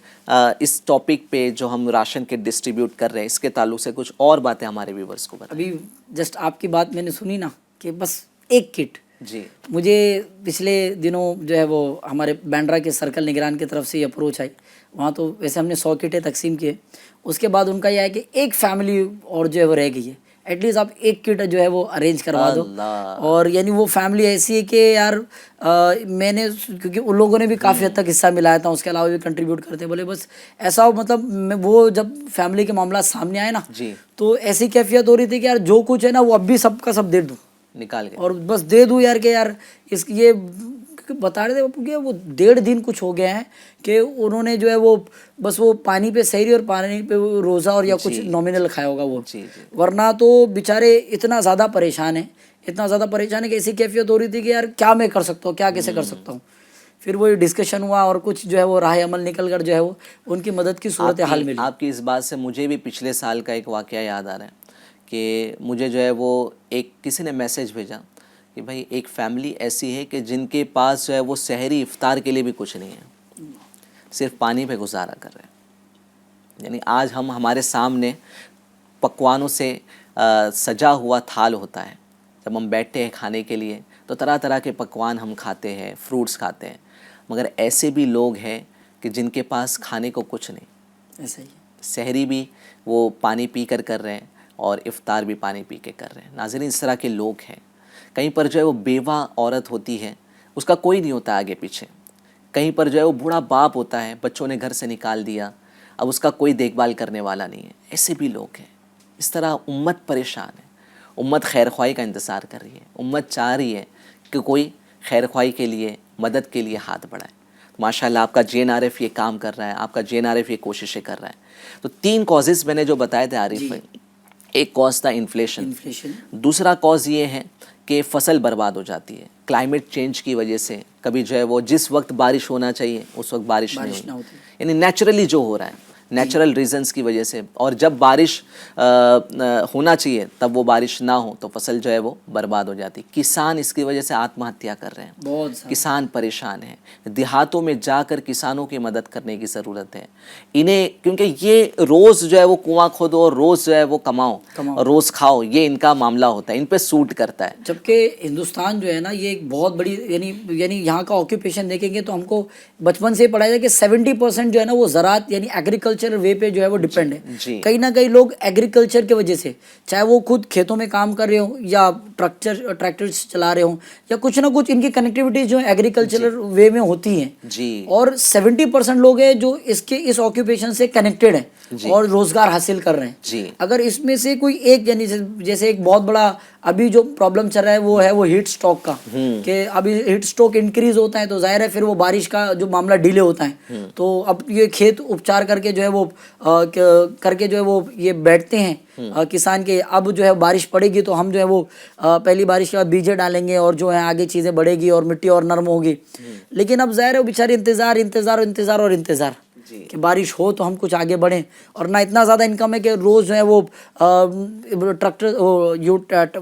इस टॉपिक पे जो हम राशन किट डिस्ट्रीब्यूट कर रहे हैं इसके ताल्लुक से कुछ और बातें हमारे व्यूवर्स को बताएं। अभी जस्ट आपकी बात मैंने सुनी ना कि बस 1 किट, जी मुझे पिछले दिनों जो है वो हमारे बैंड्रा के सर्कल निगरान की तरफ से ये अप्रोच आई। वहाँ तो वैसे हमने 100 किटें तकसीम किए। उसके बाद उनका यह है कि एक फैमिली और जो है वो रह गई है, एटलीस्ट आप 1 किट जो है वो अरेंज करवा दो। और यानी वो फैमिली ऐसी है कि यार मैंने, क्योंकि उन लोगों ने भी काफ़ी हद तक हिस्सा मिलाया था, उसके अलावा भी कंट्रीब्यूट करते बोले बस ऐसा हो, मतलब वो जब फैमिली के मामला सामने आए ना जी तो ऐसी कैफियत हो रही थी कि यार जो कुछ है ना वो अब भी सबका सब दे दूँ, निकाल के और बस दे दूँ यार, कि यार इस ये बता रहे थे कि वो 1.5 दिन कुछ हो गए हैं कि उन्होंने जो है वो बस वो पानी पे सहरी और पानी पे रोज़ा और या कुछ नॉमिनल खाया होगा वो, वरना तो बेचारे इतना ज़्यादा परेशान है, इतना ज़्यादा परेशान है कि ऐसी कैफियत हो रही थी कि यार क्या मैं कर सकता हूँ, क्या कैसे कर सकता हूँ। फिर वो डिस्कशन हुआ और कुछ जो है वो राह अमल निकल कर जो है वो उनकी मदद की सूरत हाल मिली। आपकी इस बात से मुझे भी पिछले साल का एक वाक़या याद आ रहा है कि मुझे जो है वो एक किसी ने मैसेज भेजा कि भाई एक फ़ैमिली ऐसी है कि जिनके पास जो है वो सहरी इफ़्तार के लिए भी कुछ नहीं है, सिर्फ पानी पे गुजारा कर रहे हैं। यानी आज हम हमारे सामने पकवानों से सजा हुआ थाल होता है, जब हम बैठते हैं खाने के लिए तो तरह तरह के पकवान हम खाते हैं, फ्रूट्स खाते हैं, मगर ऐसे भी लोग हैं कि जिनके पास खाने को कुछ नहीं। ऐसा ही सहरी भी वो पानी पी कर रहे हैं और इफ़्तार भी पानी पी के कर रहे हैं। नाज़रीन, इस तरह के लोग हैं। कहीं पर जो है वो बेवा औरत होती है, उसका कोई नहीं होता आगे पीछे। कहीं पर जो है वो बूढ़ा बाप होता है, बच्चों ने घर से निकाल दिया, अब उसका कोई देखभाल करने वाला नहीं है। ऐसे भी लोग हैं। इस तरह उम्मत परेशान है, उम्मत खैर ख्वाही का इंतज़ार कर रही है, उम्मत चाह रही है कि कोई खैर ख्वाही के लिए, मदद के लिए हाथ बढ़ाए। माशाल्लाह आपका JNRF ये काम कर रहा है, आपका JNRF ये कोशिशें कर रहा है। तो 3 कॉजेज़ मैंने जो बताए थे आरिफ भाई, एक कॉज था इन्फ्लेशन, दूसरा कॉज ये है कि फसल बर्बाद हो जाती है क्लाइमेट चेंज की वजह से। कभी जो है वो जिस वक्त बारिश होना चाहिए उस वक्त बारिश नहीं होती, यानी नेचुरली जो हो रहा है, नेचुरल रीजंस की वजह से। और जब बारिश होना चाहिए तब वो बारिश ना हो तो फसल जो है वो बर्बाद हो जाती। किसान इसकी वजह से आत्महत्या कर रहे हैं, बहुत किसान परेशान हैं। देहातों में जाकर किसानों की मदद करने की ज़रूरत है इन्हें, क्योंकि ये रोज़ जो है वो कुआं खोदो और रोज़ जो है वो कमाओ और रोज़ खाओ, ये इनका मामला होता है, इन पे सूट करता है। जबकि हिंदुस्तान जो है ना ये एक बहुत बड़ी यानी यहाँ का ऑक्यूपेशन देखेंगे तो हमको बचपन से पढ़ाया जाए कि 70% जो है ना वो ज़राअत यानी एग्रीकल्चर वे पे जो है वो डिपेंड है। कहीं ना कहीं लोग एग्रीकल्चर की वजह से, चाहे वो खुद खेतों में काम कर रहे हो या ट्रैक्टर चला रहे हो या कुछ ना कुछ, इनकी कनेक्टिविटी जो एग्रीकल्चरल वे में होती है। और 70% लोग हैं जो इस ऑक्यूपेशन से कनेक्टेड हैं और रोजगार हासिल कर रहे हैं। अगर इसमें से कोई एक, यानी जैसे एक बहुत बड़ा अभी जो प्रॉब्लम चल रहा है वो है वो हीट स्ट्रोक का, कि अभी हीट स्ट्रोक इंक्रीज होता है तो जाहिर है फिर वो बारिश का जो मामला डिले होता है। तो अब ये खेत उपचार करके जो है वो करके जो है वो ये बैठते हैं किसान के, अब जो है बारिश पड़ेगी तो हम जो है वो पहली बारिश के बाद बीजे डालेंगे और जो है आगे चीज़ें बढ़ेगी और मिट्टी और नरम होगी। लेकिन अब जाहिर है वो बेचारे इंतज़ार कि बारिश हो तो हम कुछ आगे बढ़ें, और ना इतना ज़्यादा इनकम है कि रोज़ जो है वो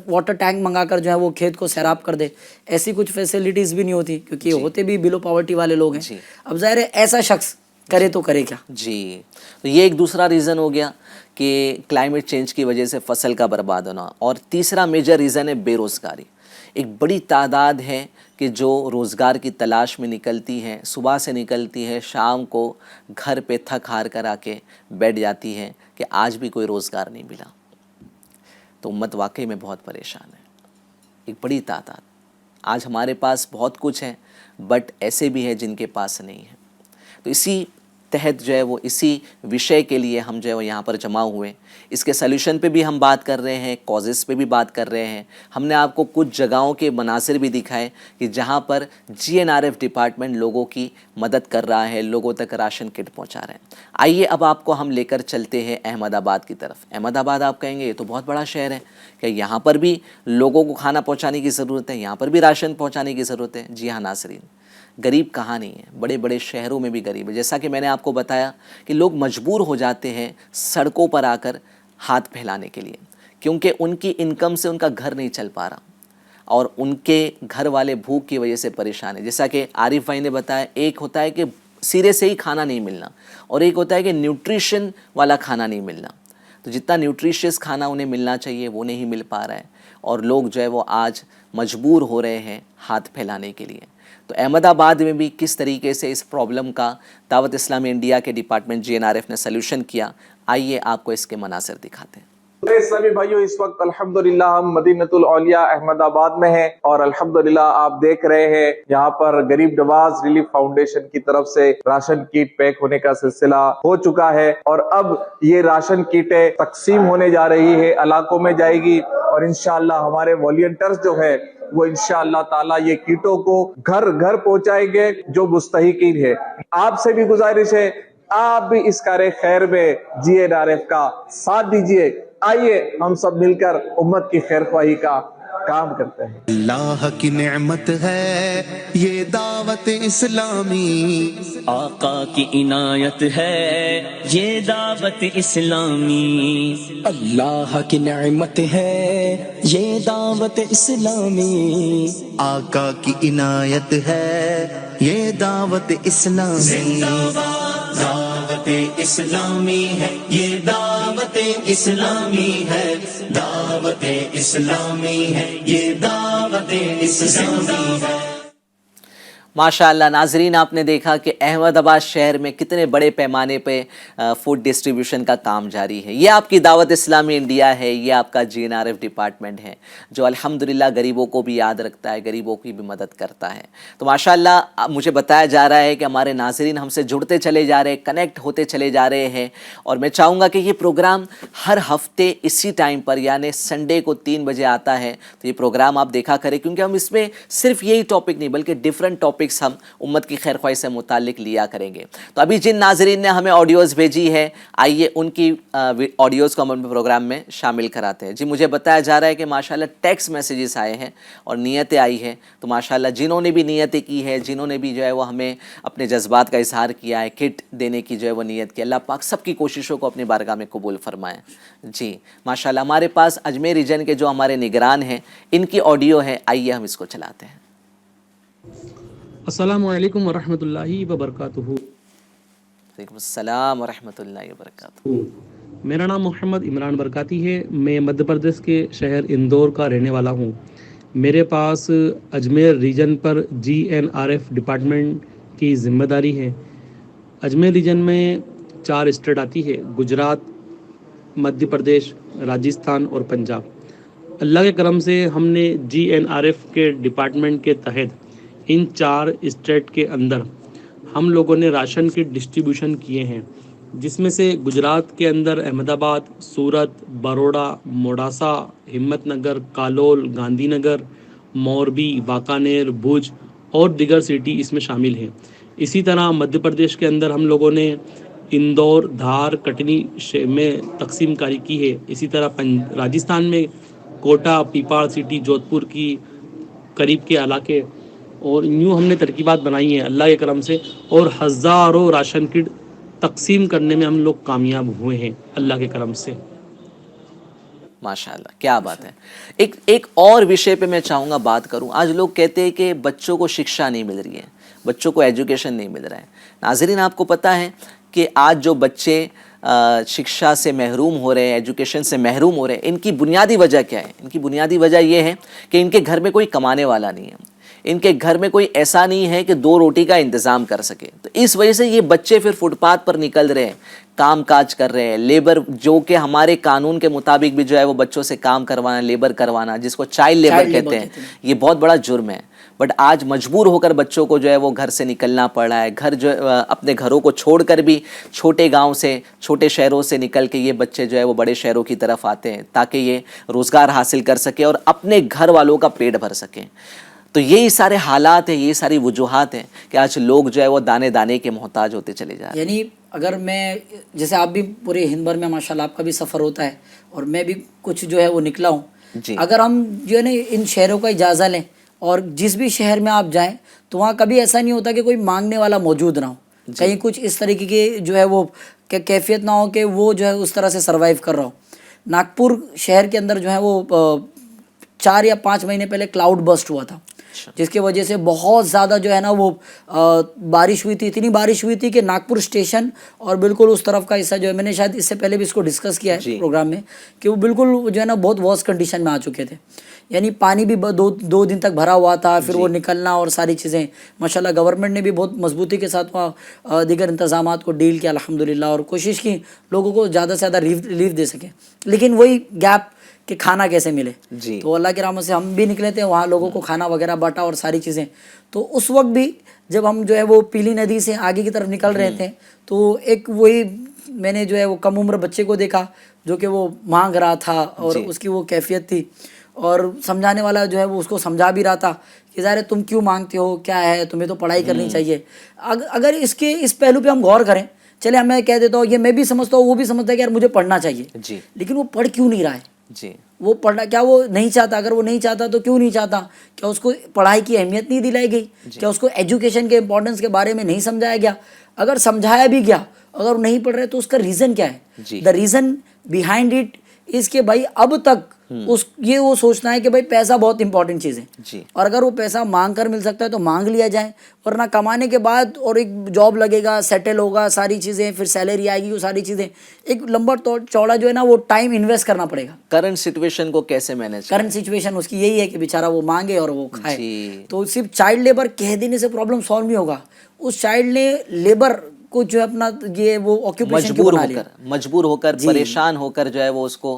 वाटर टैंक मंगाकर जो है वो खेत को सैराब कर दे। ऐसी कुछ फैसिलिटीज़ भी नहीं होती क्योंकि होते भी बिलो पॉवर्टी वाले लोग हैं। अब जाहिर है ऐसा शख्स करे तो करे क्या। तो ये एक दूसरा रीज़न हो गया कि क्लाइमेट चेंज की वजह से फसल का बर्बाद होना। और तीसरा मेजर रीज़न है बेरोज़गारी। एक बड़ी तादाद है कि जो रोज़गार की तलाश में निकलती है, सुबह से निकलती है, शाम को घर पे थक हार कर आके बैठ जाती है कि आज भी कोई रोज़गार नहीं मिला। तो उम्मत वाकई में बहुत परेशान है, एक बड़ी तादाद। आज हमारे पास बहुत कुछ है बट ऐसे भी है जिनके पास नहीं है। तो इसी तहत जो है वो इसी विषय के लिए हम जो है वो यहाँ पर जमा हुए। इसके सल्यूशन पे भी हम बात कर रहे हैं, कॉजेज़ पे भी बात कर रहे हैं। हमने आपको कुछ जगहों के मनासिर भी दिखाए कि जहाँ पर GNRF डिपार्टमेंट लोगों की मदद कर रहा है, लोगों तक राशन किट पहुँचा रहे हैं। आइए अब आपको हम लेकर चलते हैं अहमदाबाद की तरफ। अहमदाबाद आप कहेंगे ये तो बहुत बड़ा शहर है, क्या यहाँ पर भी लोगों को खाना पहुँचाने की ज़रूरत है, यहाँ पर भी राशन पहुँचाने की ज़रूरत है? जी हाँ नाज़रीन, गरीब कहाँ नहीं है, बड़े बड़े शहरों में भी गरीब है। जैसा कि मैंने आपको बताया कि लोग मजबूर हो जाते हैं सड़कों पर आकर हाथ फैलाने के लिए, क्योंकि उनकी इनकम से उनका घर नहीं चल पा रहा और उनके घर वाले भूख की वजह से परेशान है। जैसा कि आरिफ भाई ने बताया, एक होता है कि सिरे से ही खाना नहीं मिलना और एक होता है कि न्यूट्रिशन वाला खाना नहीं मिलना। तो जितना न्यूट्रिशियस खाना उन्हें मिलना चाहिए वो नहीं मिल पा रहा है और लोग जो है वो आज मजबूर हो रहे हैं हाथ फैलाने के लिए। तो अहमदाबाद में भी किस तरीके से इस प्रॉब्लम का दावत इस्लामी इंडिया के डिपार्टमेंट GNRF ने सल्यूशन किया, आइए आपको इसके मनासिर दिखाते हैं। इस्लामी भाइयों, इस वक्त अल्हम्दुलिल्लाह हम मदीनतुल औलिया अहमदाबाद में हैं और अल्हम्दुलिल्लाह आप देख रहे हैं यहाँ पर गरीब नवाज रिलीफ फाउंडेशन की तरफ से राशन किट पैक होने का सिलसिला हो चुका है और अब ये राशन किटें तकसीम होने जा रही है, इलाकों में जाएगी और इंशाअल्लाह हमारे वॉलंटियर्स जो है वो इंशाअल्लाह ताला ये किटों को घर घर पहुंचाएंगे जो मुस्तहिकीन है। आपसे भी गुजारिश है आप भी इस कार्य खैर में GNRF का साथ दीजिए। आइए हम सब मिलकर उम्मत की खैर ख्वाही का काम करते हैं। अल्लाह की नेमत है ये दावत इस्लामी, आका की इनायत है ये दावत इस्लामी। अल्लाह की नेमत है ये दावत इस्लामी, आका की इनायत है ये दावत इस्लामी। दावत इस्लामी है ये दावत इस्लामी है, दावत इस्लामी है ये दावत इस्लामी है। माशाअल्लाह नाजरीन, आपने देखा कि अहमदाबाद शहर में कितने बड़े पैमाने पे फूड डिस्ट्रीब्यूशन का काम जारी है। ये आपकी दावत इस्लामी इंडिया है, ये आपका GNRF डिपार्टमेंट है जो अल्हम्दुलिल्लाह गरीबों को भी याद रखता है, गरीबों की भी मदद करता है। तो माशाअल्लाह मुझे बताया जा रहा है कि हमारे नाजरीन हमसे जुड़ते चले जा रहे हैं, कनेक्ट होते चले जा रहे हैं और मैं चाहूँगा कि ये प्रोग्राम हर हफ्ते इसी टाइम पर यानी संडे को 3 बजे आता है। तो ये प्रोग्राम आप देखा करें क्योंकि हम इसमें सिर्फ यही टॉपिक नहीं बल्कि डिफरेंट टॉपिक टॉपिक्स हम उम्मत की खैर ख्वाही से मुतालिक लिया करेंगे। तो अभी जिन नाजरीन ने हमें ऑडियोज़ भेजी है, आइए उनकी ऑडियोज़ को हम अपने प्रोग्राम में शामिल कराते हैं। जी, मुझे बताया जा रहा है कि माशाल्लाह टेक्स्ट मैसेजेस आए हैं और नीयतें आई हैं। तो माशाल्लाह जिन्होंने भी नीयतें की है, जिन्होंने भी जो है वो हमें अपने जज्बात का इजहार किया है, किट देने की जो है वो नीयत की, अल्लाह पाक सबकी कोशिशों को अपनी बारगाह में कबूल फरमाए। जी माशाल्लाह, हमारे पास अजमेर रीजन के जो हमारे निगरान हैं, इनकी ऑडियो है, आइए हम इसको चलाते हैं। अस्सलामु अलैकुम वरहमतुल्लाहि वबरकातुहू। वालेकुम अस्सलाम वरहमतुल्लाहि वबरकातुहू। मेरा नाम मोहम्मद इमरान बरकाती है। मैं मध्य प्रदेश के शहर इंदौर का रहने वाला हूँ। मेरे पास अजमेर रीजन पर GNRF डिपार्टमेंट की ज़िम्मेदारी है। अजमेर रीजन में 4 स्टेट आती है, गुजरात, मध्य प्रदेश, राजस्थान और पंजाब। अल्लाह के करम से हमने GNRF के डिपार्टमेंट के तहत इन 4 स्टेट के अंदर हम लोगों ने राशन की डिस्ट्रीब्यूशन किए हैं, जिसमें से गुजरात के अंदर अहमदाबाद, सूरत, बड़ौदा, मोडासा, हिम्मतनगर, कालोल, गांधीनगर, मोरबी, वाकानेर, भुज और दिगर सिटी इसमें शामिल हैं। इसी तरह मध्य प्रदेश के अंदर हम लोगों ने इंदौर, धार, कटनी में तकसीम कारी की है। इसी तरह राजस्थान में कोटा, पीपाड़ सिटी, जोधपुर की करीब के इलाके और यूँ हमने तरकीबात बनाई हैं अल्लाह के करम से, और हज़ारों राशन किट तकसीम करने में हम लोग कामयाब हुए हैं अल्लाह के करम से। माशाल्लाह, क्या बात है। एक और विषय पे मैं चाहूँगा बात करूँ। आज लोग कहते हैं कि बच्चों को शिक्षा नहीं मिल रही है, बच्चों को एजुकेशन नहीं मिल रहा है। नाज़रीन, आपको पता है कि आज जो बच्चे शिक्षा से महरूम हो रहे हैं, एजुकेशन से महरूम हो रहे हैं, इनकी बुनियादी वजह क्या है? इनकी बुनियादी वजह यह है कि इनके घर में कोई कमाने वाला नहीं है, इनके घर में कोई ऐसा नहीं है कि 2 रोटी का इंतज़ाम कर सके। तो इस वजह से ये बच्चे फिर फुटपाथ पर निकल रहे हैं, काम काज कर रहे हैं, लेबर, जो कि हमारे कानून के मुताबिक भी जो है वो बच्चों से काम करवाना, लेबर करवाना, जिसको चाइल्ड लेबर कहते हैं, ये बहुत बड़ा जुर्म है। बट आज मजबूर होकर बच्चों को जो है वो घर से निकलना पड़ रहा है। घर जो अपने घरों को छोड़कर भी छोटे गांव से, छोटे शहरों से निकल के ये बच्चे जो है वो बड़े शहरों की तरफ आते हैं ताकि ये रोज़गार हासिल कर सके और अपने घर वालों का पेट भर सकें। तो यही सारे हालात हैं, ये सारी वजूहात हैं कि आज लोग जो है वो दाने दाने के मोहताज होते चले जा रहे हैं। यानी अगर मैं, जैसे आप भी पूरे हिंद भर में माशाल्लाह आपका भी सफ़र होता है और मैं भी कुछ जो है वो निकला हूँ, अगर हम जो है ना इन शहरों का इजाज़ा लें और जिस भी शहर में आप जाएं तो वहाँ कभी ऐसा नहीं होता कि कोई मांगने वाला मौजूद ना हो, कहीं कुछ इस तरीके के जो है वो कैफियत ना हो कि वो जो है उस तरह से सर्वाइव कर रहा हो। नागपुर शहर के अंदर जो है वो 4 या 5 महीने पहले क्लाउड बस्ट हुआ था, जिसके वजह से बहुत ज़्यादा जो है ना वो बारिश हुई थी। इतनी बारिश हुई थी कि नागपुर स्टेशन और बिल्कुल उस तरफ का हिस्सा जो है, मैंने शायद इससे पहले भी इसको डिस्कस किया है प्रोग्राम में, कि वो बिल्कुल जो है ना बहुत वर्स्ट कंडीशन में आ चुके थे। यानी पानी भी 2 दिन तक भरा हुआ था, फिर वो निकलना और सारी चीज़ें। माशाल्लाह गवर्नमेंट ने भी बहुत मजबूती के साथ वहाँ दीगर इंतजामात को डील किया अल्हम्दुलिल्लाह, और कोशिश की लोगों को ज़्यादा से ज़्यादा रिलीफ दे सके। लेकिन वही गैप कि खाना कैसे मिले, तो अल्लाह की रहमत से हम भी निकले थे वहाँ, लोगों को खाना वगैरह बांटा और सारी चीज़ें। तो उस वक्त भी जब हम जो है वो पीली नदी से आगे की तरफ निकल रहे थे तो एक वही मैंने जो है वो कम उम्र बच्चे को देखा जो कि वो मांग रहा था और उसकी वो कैफियत थी, और समझाने वाला जो है वो उसको समझा भी रहा था कि ज़ाहिर तुम क्यों मांगते हो, क्या है, तुम्हें तो पढ़ाई करनी चाहिए। अगर इसके इस पहलू पे हम गौर करें, चले मैं कह देता हूँ, ये मैं भी समझता हूँ, वो भी समझता है कि यार मुझे पढ़ना चाहिए, लेकिन वो पढ़ क्यों नहीं रहा है? वो पढ़ना, क्या वो नहीं चाहता? अगर वो नहीं चाहता तो क्यों नहीं चाहता? क्या उसको पढ़ाई की अहमियत नहीं दिलाई गई? क्या उसको एजुकेशन के इंपॉर्टेंस के बारे में नहीं समझाया गया? अगर समझाया भी गया, अगर वो नहीं पढ़ रहे तो उसका रीज़न क्या है? The reason behind it is के भाई अब तक वो सोचना है कि भाई पैसा बहुत इंपॉर्टेंट चीज़ है, और अगर वो पैसा मांग कर मिल सकता है तो मांग लिया जाए, वरना कमाने के बाद और एक जॉब लगेगा, सेटल होगा, सारी चीज़ें, फिर सैलरी आएगी, वो सारी चीज़ें, एक लंबा चौड़ा जो है ना वो टाइम इन्वेस्ट करना पड़ेगा। करंट सिचुएशन को कैसे मैनेज? करंट सिचुएशन उसकी यही है कि बेचारा वो मांगे और वो खाए। तो सिर्फ चाइल्ड लेबर कह देने से प्रॉब्लम सॉल्व नहीं होगा। उस चाइल्ड ने लेबर को जो है अपना ये वो ऑक्यूपेशन मजबूर होकर परेशान होकर जो है वो उसको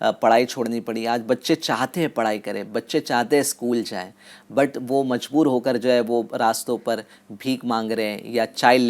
पढ़ाई छोड़नी पड़ी। आज बच्चे चाहते हैं पढ़ाई करें, बच्चे चाहते हैं स्कूल जाएं, बट वो मजबूर होकर जो है वो रास्तों पर भीख मांग रहे हैं या चाइल्ड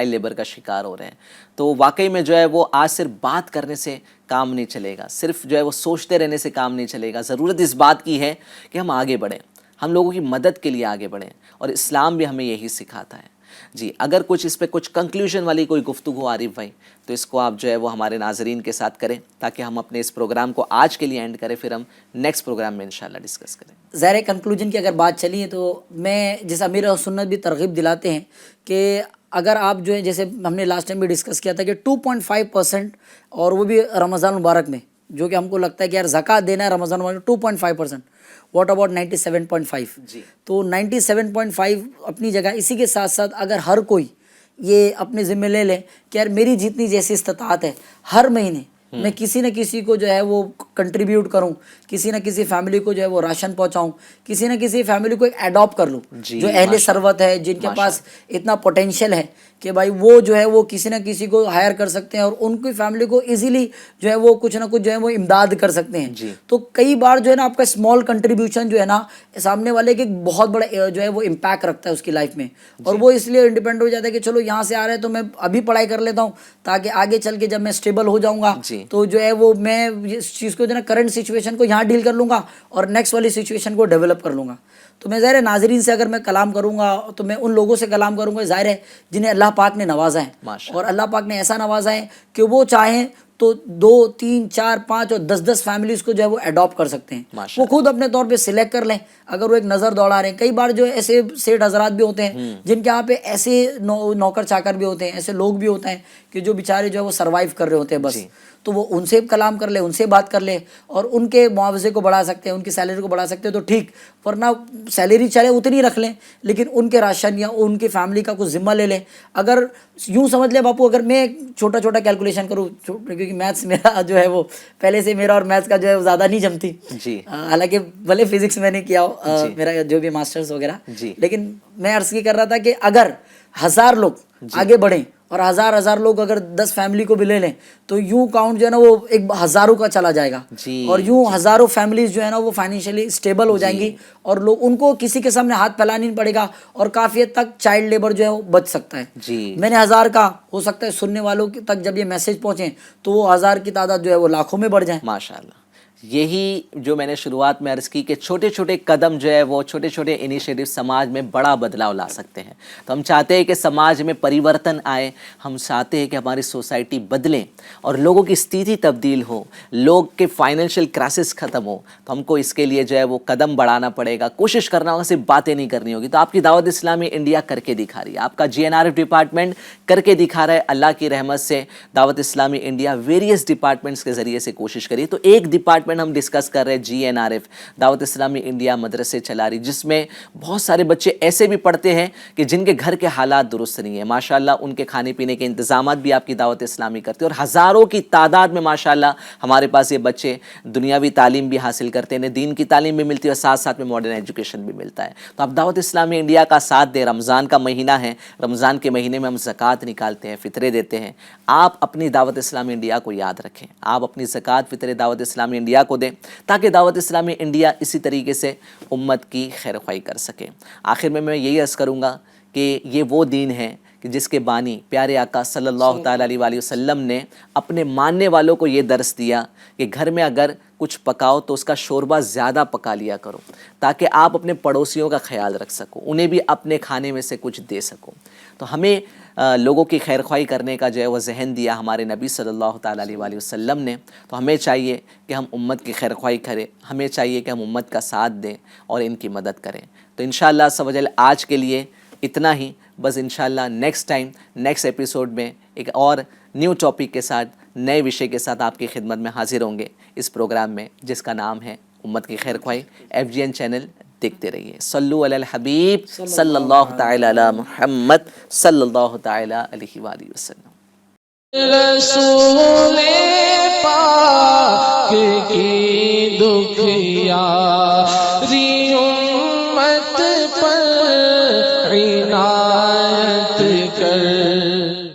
लेबर का शिकार हो रहे हैं। तो वाकई में जो है वो आज सिर्फ बात करने से काम नहीं चलेगा, सिर्फ जो है वो सोचते रहने से काम नहीं चलेगा। ज़रूरत इस बात की है कि हम आगे बढ़ें, हम लोगों की मदद के लिए आगे बढ़ें, और इस्लाम भी हमें यही सिखाता है। जी, अगर कुछ इस पे कुछ कंक्लूजन वाली कोई गुफ्तगू आरिफ भाई, तो इसको आप जो है वो हमारे नाजरीन के साथ करें, ताकि हम अपने इस प्रोग्राम को आज के लिए एंड करें, फिर हम नेक्स्ट प्रोग्राम में इंशाल्लाह डिस्कस करें। ज़ाहिर कंक्लूजन की अगर बात चली है तो मैं जैसा अमीर और सुन्नत भी तरगीब दिलाते हैं कि अगर आप जो है, जैसे हमने लास्ट टाइम भी डिस्कस किया था कि 2.5%, और वो भी रमज़ान मुबारक में, जो कि हमको लगता है कि यार ज़कात देना है रमज़ान मुबारक 2.5%, व्हाट अबाउट 97.5? जी, तो 97.5 अपनी जगह। इसी के साथ साथ अगर हर कोई ये अपने ज़िम्मे ले ले कि यार मेरी जितनी जैसी इस्तिताअत है, हर महीने मैं किसी न किसी को जो है वो कंट्रीब्यूट करूं, किसी न किसी फैमिली को जो है वो राशन पहुंचाऊं, किसी न किसी फैमिली को एक अडॉप्ट कर लूं जो अहले सरवत है, जिनके पास इतना पोटेंशियल है कि भाई वो जो है वो किसी न किसी को हायर कर सकते हैं और उनकी फैमिली को इजीली जो है वो कुछ ना कुछ जो है वो इमदाद कर सकते हैं। तो कई बार जो है ना आपका स्मॉल कंट्रीब्यूशन जो है ना सामने वाले के बहुत बड़ा जो है वो इम्पैक्ट रखता है उसकी लाइफ में, और वो इसलिए इंडिपेंडेंट हो जाता है कि चलो यहाँ से आ रहे हैं तो मैं अभी पढ़ाई कर लेता हूँ, ताकि आगे चल के जब मैं स्टेबल हो जाऊँगा तो जो है वो मैं इस चीज़ को जो है ना करंट सिचुएशन को यहाँ डील कर लूँगा और नेक्स्ट वाली सिचुएशन को डेवलप कर लूँगा। तो मैं ज़ाहिर है नाजरीन से अगर मैं कलाम करूँगा तो मैं उन लोगों से कलाम करूँगा ज़ाहिर है जिन्हें अल्लाह पाक ने नवाजा है, और अल्लाह पाक ने ऐसा नवाजा है कि वो चाहें तो 2, 3, 4, 5 और 10 फैमिलीज़ को जो है वो अडॉप्ट कर सकते हैं। वो खुद अपने तौर पे सिलेक्ट कर लें अगर वो एक नज़र दौड़ा रहे हैं। कई बार जो ऐसे सेठ हजरात भी होते हैं जिनके यहाँ पे ऐसे नौकर चाकर भी होते हैं, ऐसे लोग भी होते हैं कि जो बेचारे जो है वो सर्वाइव कर रहे होते हैं बस, तो वो उनसे कलाम कर ले, उनसे बात कर ले और उनके मुआवजे को बढ़ा सकते हैं, उनकी सैलरी को बढ़ा सकते हैं तो ठीक, वरना सैलरी चले उतनी रख लें लेकिन उनके राशन या उनकी फैमिली का कुछ ज़िम्मा ले लें। अगर यूँ समझ ले बापू, अगर मैं छोटा छोटा कैलकुलेशन करूँ, क्योंकि मैथ्स मेरा जो है वो पहले से मेरा और मैथ्स का जो है ज़्यादा नहीं जमती जी, हालांकि भले फिजिक्स मैंने किया हो मेरा जो भी मास्टर्स वगैरह, लेकिन मैं अर्ज़ की कर रहा था कि अगर 1000 लोग आगे बढ़ें और 1000 लोग अगर 10 फैमिली को भी ले लें तो यूं काउंट जो है ना वो एक हज़ारों का चला जाएगा और यूं हज़ारों फैमिलीज जो है ना वो फाइनेंशियली स्टेबल हो जाएंगी और लोग उनको किसी के सामने हाथ फैलाना नहीं पड़ेगा और काफ़ी हद तक चाइल्ड लेबर जो है वो बच सकता है। मैंने 1000 का, हो सकता है सुनने वालों तक जब ये मैसेज पहुँचे तो वो 1000 की तादाद जो है वो लाखों में बढ़ जाए। माशाअल्लाह, यही जो मैंने शुरुआत में अर्ज़ की कि छोटे छोटे कदम जो है वो छोटे छोटे इनिशिएटिव समाज में बड़ा बदलाव ला सकते हैं। तो हम चाहते हैं कि समाज में परिवर्तन आए, हम चाहते हैं कि हमारी सोसाइटी बदले और लोगों की स्थिति तब्दील हो, लोग के फाइनेंशियल क्राइसिस ख़त्म हो। तो हमको इसके लिए जो है वो कदम बढ़ाना पड़ेगा, कोशिश करना होगा, सिर्फ बातें नहीं करनी होगी। तो आपकी दावत इस्लामी इंडिया करके दिखा रही है, आपका GNRF डिपार्टमेंट करके दिखा रहा है। अल्लाह की रहमत से दावत इस्लामी इंडिया वेरियस डिपार्टमेंट्स के ज़रिए से कोशिश करिए। तो एक डिपार्टमेंट हम डिस्कस कर रहे हैं GNRF, दावत इस्लामी इंडिया मदरसे चला रही, जिसमें बहुत सारे बच्चे ऐसे भी पढ़ते हैं कि जिनके घर के हालात दुरुस्त नहीं है। माशाल्लाह उनके खाने पीने के इंतजामात भी आपकी दावत इस्लामी करते हैं और हज़ारों की तादाद में माशाल्लाह हमारे पास ये बच्चे दुनियावी तालीम भी हासिल करते हैं, दीन की तालीम भी मिलती है और साथ साथ में मॉडर्न एजुकेशन भी मिलता है। तो आप दावत इस्लामी इंडिया का साथ दें। रमज़ान का महीना है, रमज़ान के महीने में हम ज़कात निकालते हैं, फ़ितरे देते हैं। आप अपनी दावत इस्लामी इंडिया को याद रखें, आप अपनी ज़कात फ़ितरे दावत इस्लामी इंडिया को दें ताकि दावत इस्लामी इंडिया इसी तरीके से उम्मत की खैर ख्वाही कर सके। आखिर में मैं यही अर्ज़ करूँगा कि ये वो दीन है कि जिसके बानी प्यारे आका सल्लल्लाहु ताला अलैहि वसल्लम ने अपने मानने वालों को ये दर्स दिया कि घर में अगर कुछ पकाओ तो उसका शोरबा ज़्यादा पका लिया करो ताकि आप अपने पड़ोसियों का ख्याल रख सको, उन्हें भी अपने खाने में से कुछ दे सको। तो हमें लोगों की खैर ख्वाही करने का जो है वह जहन दिया हमारे नबी सल्लल्लाहु ताला अलैहि वसल्लम ने। तो हमें चाहिए कि हम उम्मत की खैर ख्वाही करें, हमें चाहिए कि हम उम्मत का साथ दें और इनकी मदद करें। तो इंशाअल्लाह अज़्ज़ व जल आज के लिए इतना ही, बस इंशाअल्लाह नेक्स्ट टाइम नेक्स्ट एपिसोड में एक और न्यू टॉपिक के साथ, नए विषय के साथ आपकी खिदमत में हाजिर होंगे इस प्रोग्राम में जिसका नाम है उम्मत की खैर ख्वाही। FGN चैनल देखते रहिए। सल्लु अलल हबीब सल्लल्लाहु तआला अला मुहम्मद सल्लल्लाहु तआला अलैहि वसल्लम।